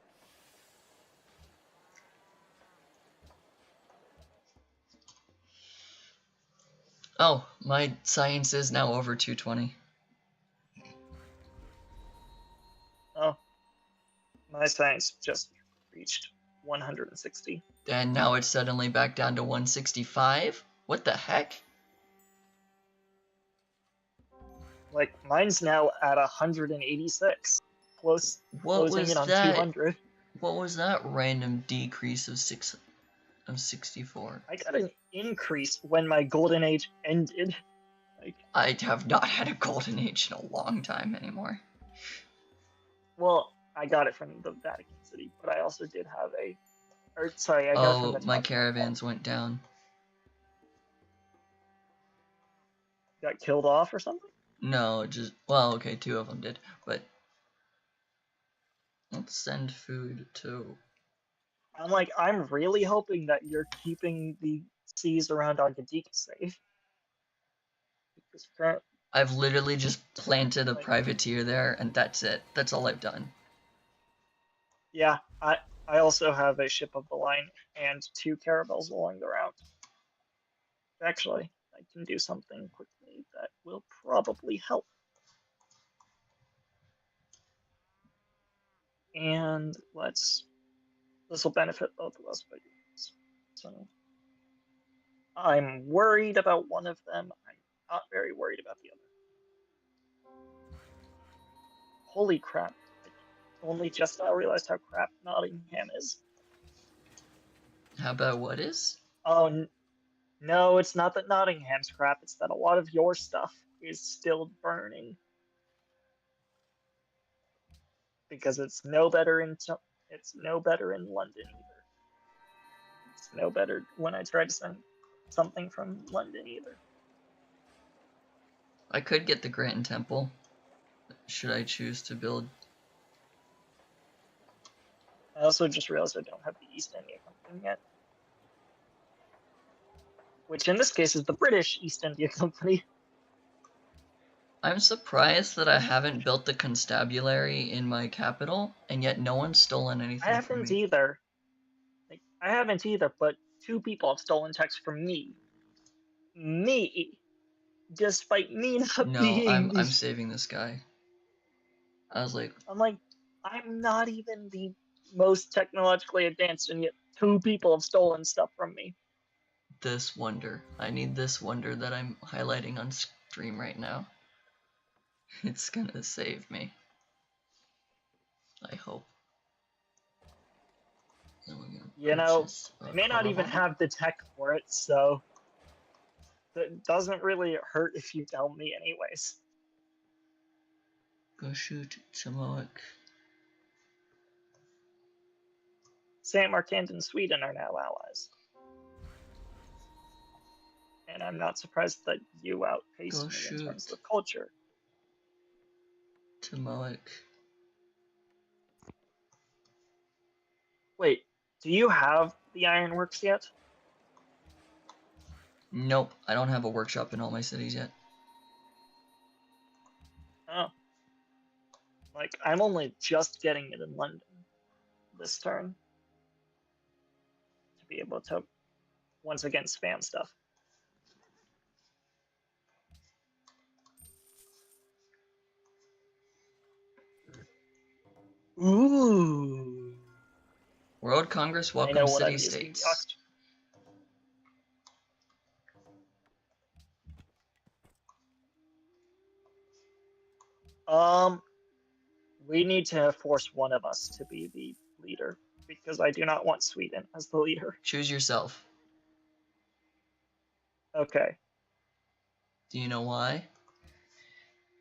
Oh, my science is now over 220. Oh, my science just reached 160. And now it's suddenly back down to 165? What the heck? Like, mine's now at 186. Closing in on 200. What was that random decrease of 64? I got an increase when my golden age ended. Like, I have not had a golden age in a long time anymore. well, I got it from the Vatican City, but I also did have I got it from the my caravans went down. Got killed off or something? No, just, well, okay, 2 of them did, but let's send food to... I'm really hoping that you're keeping the seas around Agadik safe. Because I've literally just planted a privateer there, and that's it. That's all I've done. Yeah, I also have a ship of the line and 2 caravels along the route. Actually, I can do something quickly that will probably help. And this will benefit both of us by doing this. So I'm worried about one of them. I'm not very worried about the other. Holy crap. I only just now realized how crap Nottingham is. How about what is? Oh, no, it's not that Nottingham's crap. It's that a lot of your stuff is still burning. Because it's no better in London either. It's no better when I try to send something from London either. I could get the Grand Temple. Should I choose to build? I also just realized I don't have the East India Company yet. Which in this case is the British East India Company. I'm surprised that I haven't built the constabulary in my capital, and yet no one's stolen anything from me. I haven't either, but 2 people have stolen text from me. Me! Despite me not being... No, I'm saving this guy. I was like... I'm not even the most technologically advanced, and yet 2 people have stolen stuff from me. This wonder. I need this wonder that I'm highlighting on stream right now. It's gonna save me. I hope. You know, I may not even have the tech for it, so it doesn't really hurt if you tell me anyways. Go shoot Samoic. Samarkand and Sweden are now allies. And I'm not surprised that you outpaced me in terms of culture. Samoic. Wait, do you have the ironworks yet? Nope, I don't have a workshop in all my cities yet. Oh. I'm only just getting it in London this turn. To be able to, once again, spam stuff. Ooh. World Congress welcome city-states. We need to force one of us to be the leader, because I do not want Sweden as the leader. Choose yourself. Okay. Do you know why?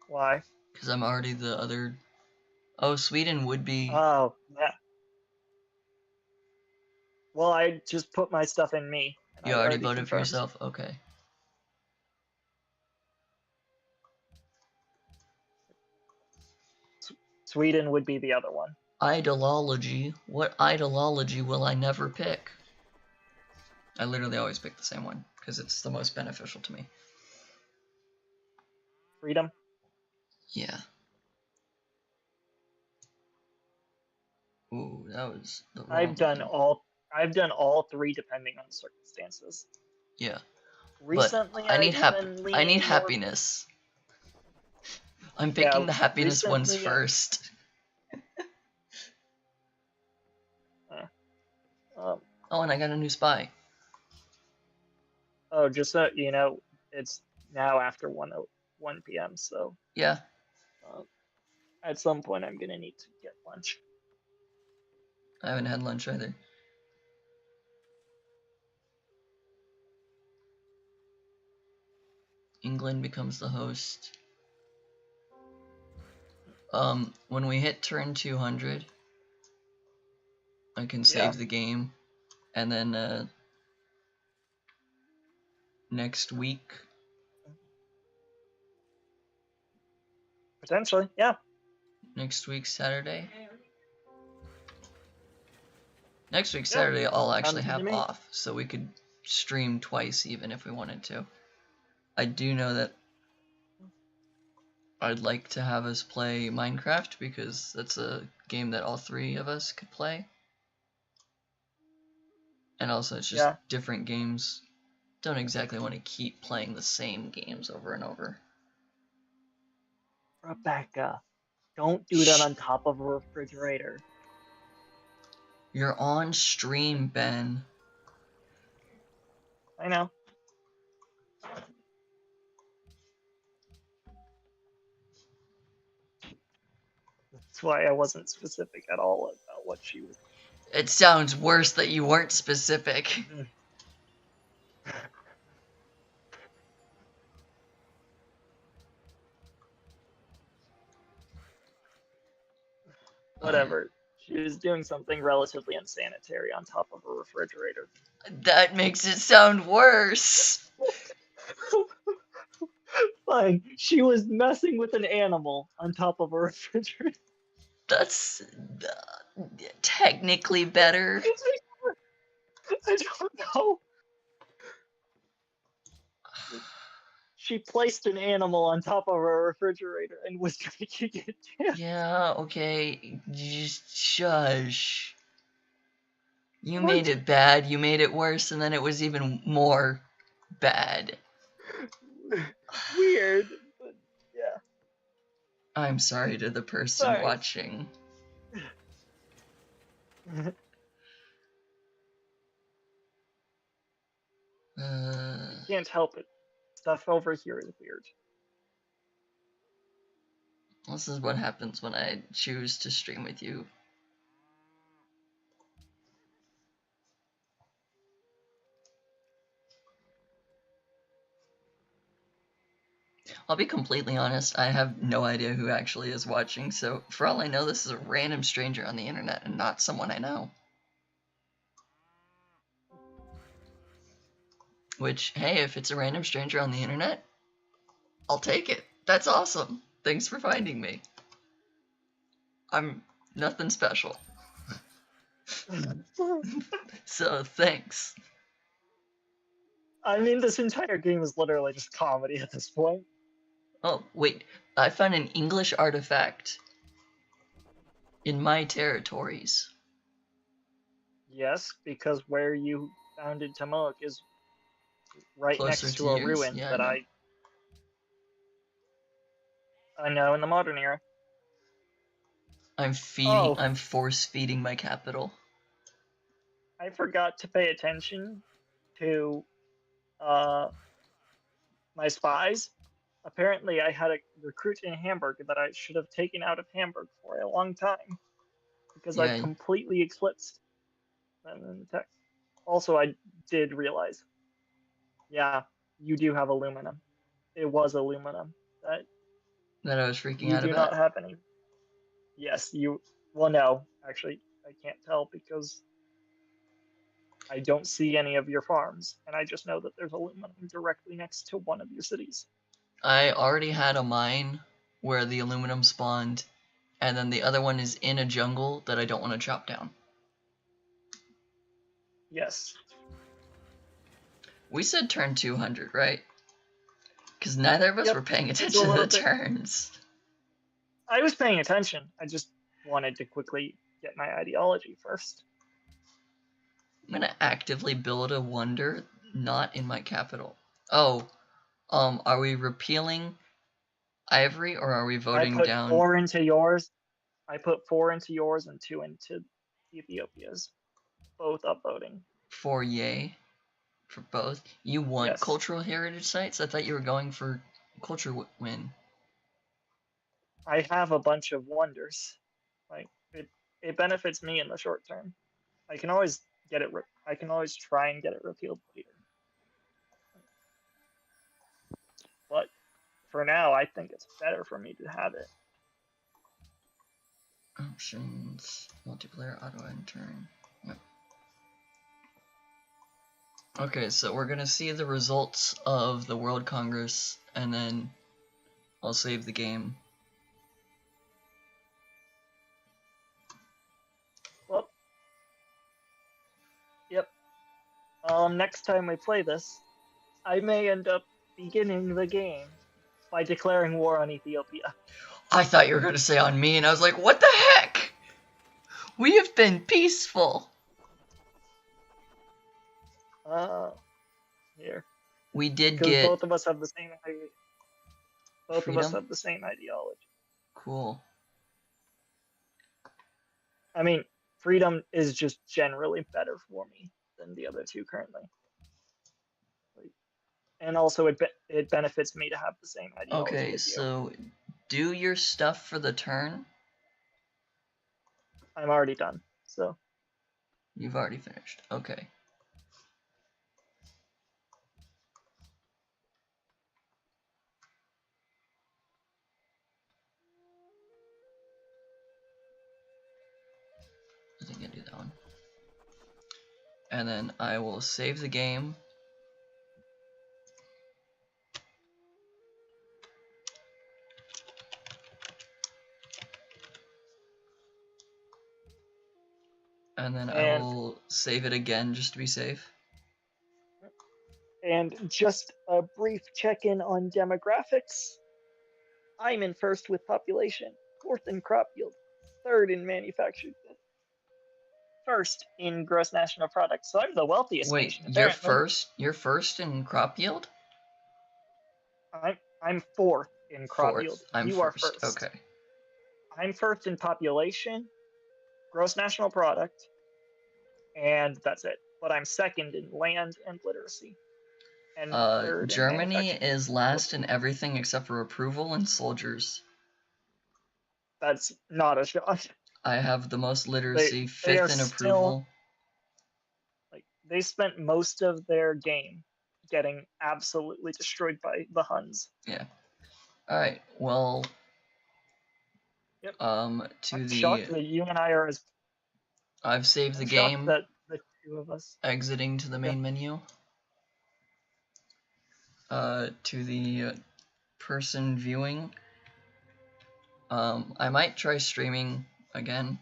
Why? Because I'm already the other... Oh, Sweden would be... Oh, yeah. Well, I just put my stuff in me. You already voted for yourself? Okay. Sweden would be the other one. Ideology. What ideology will I never pick? I literally always pick the same one because it's the most beneficial to me. Freedom. Yeah. Ooh, that was the wrong I've done one. all three depending on circumstances. Yeah. Recently, but I need been leaning more... happiness. I'm picking the happiness ones first. Oh, and I got a new spy. Oh, just so you know, it's now after 1 p.m. So yeah. At some point, I'm gonna need to get lunch. I haven't had lunch either. England becomes the host. When we hit turn 200, I can save the game, and then next week. Potentially, yeah. Next week, Saturday. Next week, Saturday, I'll actually have off, so we could stream twice even if we wanted to. I do know that I'd like to have us play Minecraft because that's a game that all three of us could play. And also, it's just different games. Don't exactly want to keep playing the same games over and over. Rebecca, don't do that on top of a refrigerator. You're on stream, Ben. I know. That's why I wasn't specific at all about what she was. It sounds worse that you weren't specific. Whatever. She was doing something relatively unsanitary on top of a refrigerator. That makes it sound worse. Fine. She was messing with an animal on top of a refrigerator. That's technically better. I don't know. She placed an animal on top of a refrigerator and was making it dance. Yeah, okay. Just shush. You made it bad, you made it worse, and then it was even more bad. Weird, but yeah. I'm sorry to the person watching. I can't help it. Stuff over here is weird. This is what happens when I choose to stream with you. I'll be completely honest, I have no idea who actually is watching, so for all I know, this is a random stranger on the internet and not someone I know. Which, hey, if it's a random stranger on the internet, I'll take it. That's awesome. Thanks for finding me. I'm nothing special. So, thanks. I mean, this entire game is literally just comedy at this point. Oh, wait. I found an English artifact in my territories. Yes, because where you founded Tamilok is right next to a ruin that I know in the modern era. I'm force feeding my capital. I forgot to pay attention to my spies. Apparently, I had a recruit in Hamburg that I should have taken out of Hamburg for a long time because I completely eclipsed them in the text. Also, I did realize, yeah, you do have aluminum. It was aluminum that I was freaking out about. You do not have any. Yes, you. Well, no, actually, I can't tell because I don't see any of your farms, and I just know that there's aluminum directly next to one of your cities. I already had a mine where the aluminum spawned, and then the other one is in a jungle that I don't want to chop down. Yes. We said turn 200, right? Because neither of us were paying attention to the turns. I was paying attention. I just wanted to quickly get my ideology first. I'm gonna actively build a wonder not in my capital. Oh, are we repealing Ivory or are we voting down? I put 4 into yours. I put 4 into yours and 2 into Ethiopia's. Both upvoting. 4 yay for both. You want cultural heritage sites? I thought you were going for culture win. I have a bunch of wonders. Like it benefits me in the short term. I can always get it. I can always try and get it repealed later. But for now, I think it's better for me to have it. Options, multiplayer, auto entering. Yep. Okay, so we're gonna see the results of the World Congress, and then I'll save the game. Well, yep. Next time we play this, I may end up beginning the game by declaring war on Ethiopia. I thought you were going to say on me, and I was like, what the heck? We have been peaceful. Here. We did get... both of us have the same idea. Both of us have the same ideology. Cool. I mean, freedom is just generally better for me than the other two currently. And also, it benefits me to have the same ideology. Okay, so do your stuff for the turn. I'm already done, so. You've already finished. Okay. I think I do that one. And then I will save the game. And then I will save it again just to be safe. And just a brief check-in on demographics. I'm in first with population, 4th in crop yield, 3rd in manufactured goods, 1st in gross national product. So I'm the wealthiest nation. Wait, you're first in crop yield? I'm 4th in crop yield. You are first. Okay. I'm 1st in population, gross national product, and that's it. But I'm 2nd in land and literacy. And 3rd Germany is last in everything except for approval and soldiers. That's not a shot. I have the most literacy, 5th in approval. They spent most of their game getting absolutely destroyed by the Huns. Yeah. Alright, well... Yep. I'm shocked that you and I are as... I've saved the game. That the two of us... Exiting to the main menu. To the person viewing. I might try streaming again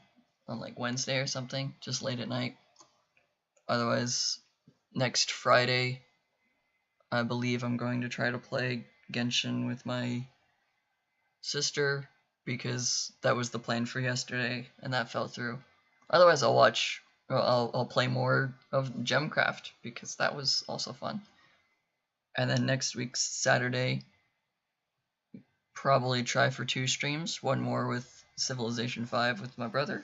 on like Wednesday or something, just late at night. Otherwise, next Friday, I believe I'm going to try to play Genshin with my sister, because that was the plan for yesterday, and that fell through. Otherwise, I'll play more of Gemcraft, because that was also fun. And then next week's Saturday, probably try for 2 streams, one more with Civilization 5 with my brother,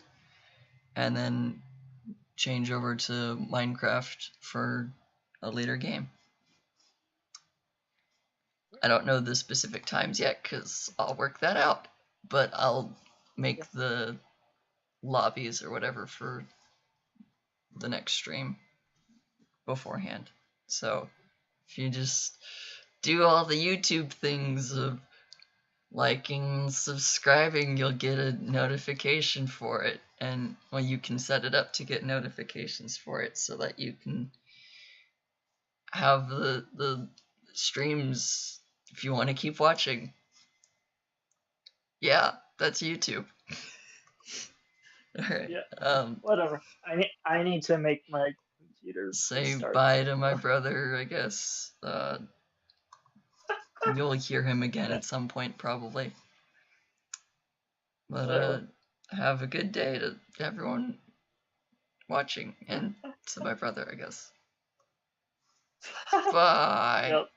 and then change over to Minecraft for a later game. I don't know the specific times yet, because I'll work that out, but I'll make the lobbies or whatever for the next stream beforehand. So if you just do all the YouTube things of liking, subscribing, you'll get a notification for it, and well, you can set it up to get notifications for it so that you can have the streams if you want to keep watching. Yeah. That's YouTube. All right. Yeah. Whatever. I need to make my computer Say restart. bye to my brother, I guess. You'll hear him again at some point, probably. But have a good day to everyone watching, and to my brother, I guess. Bye. Yep.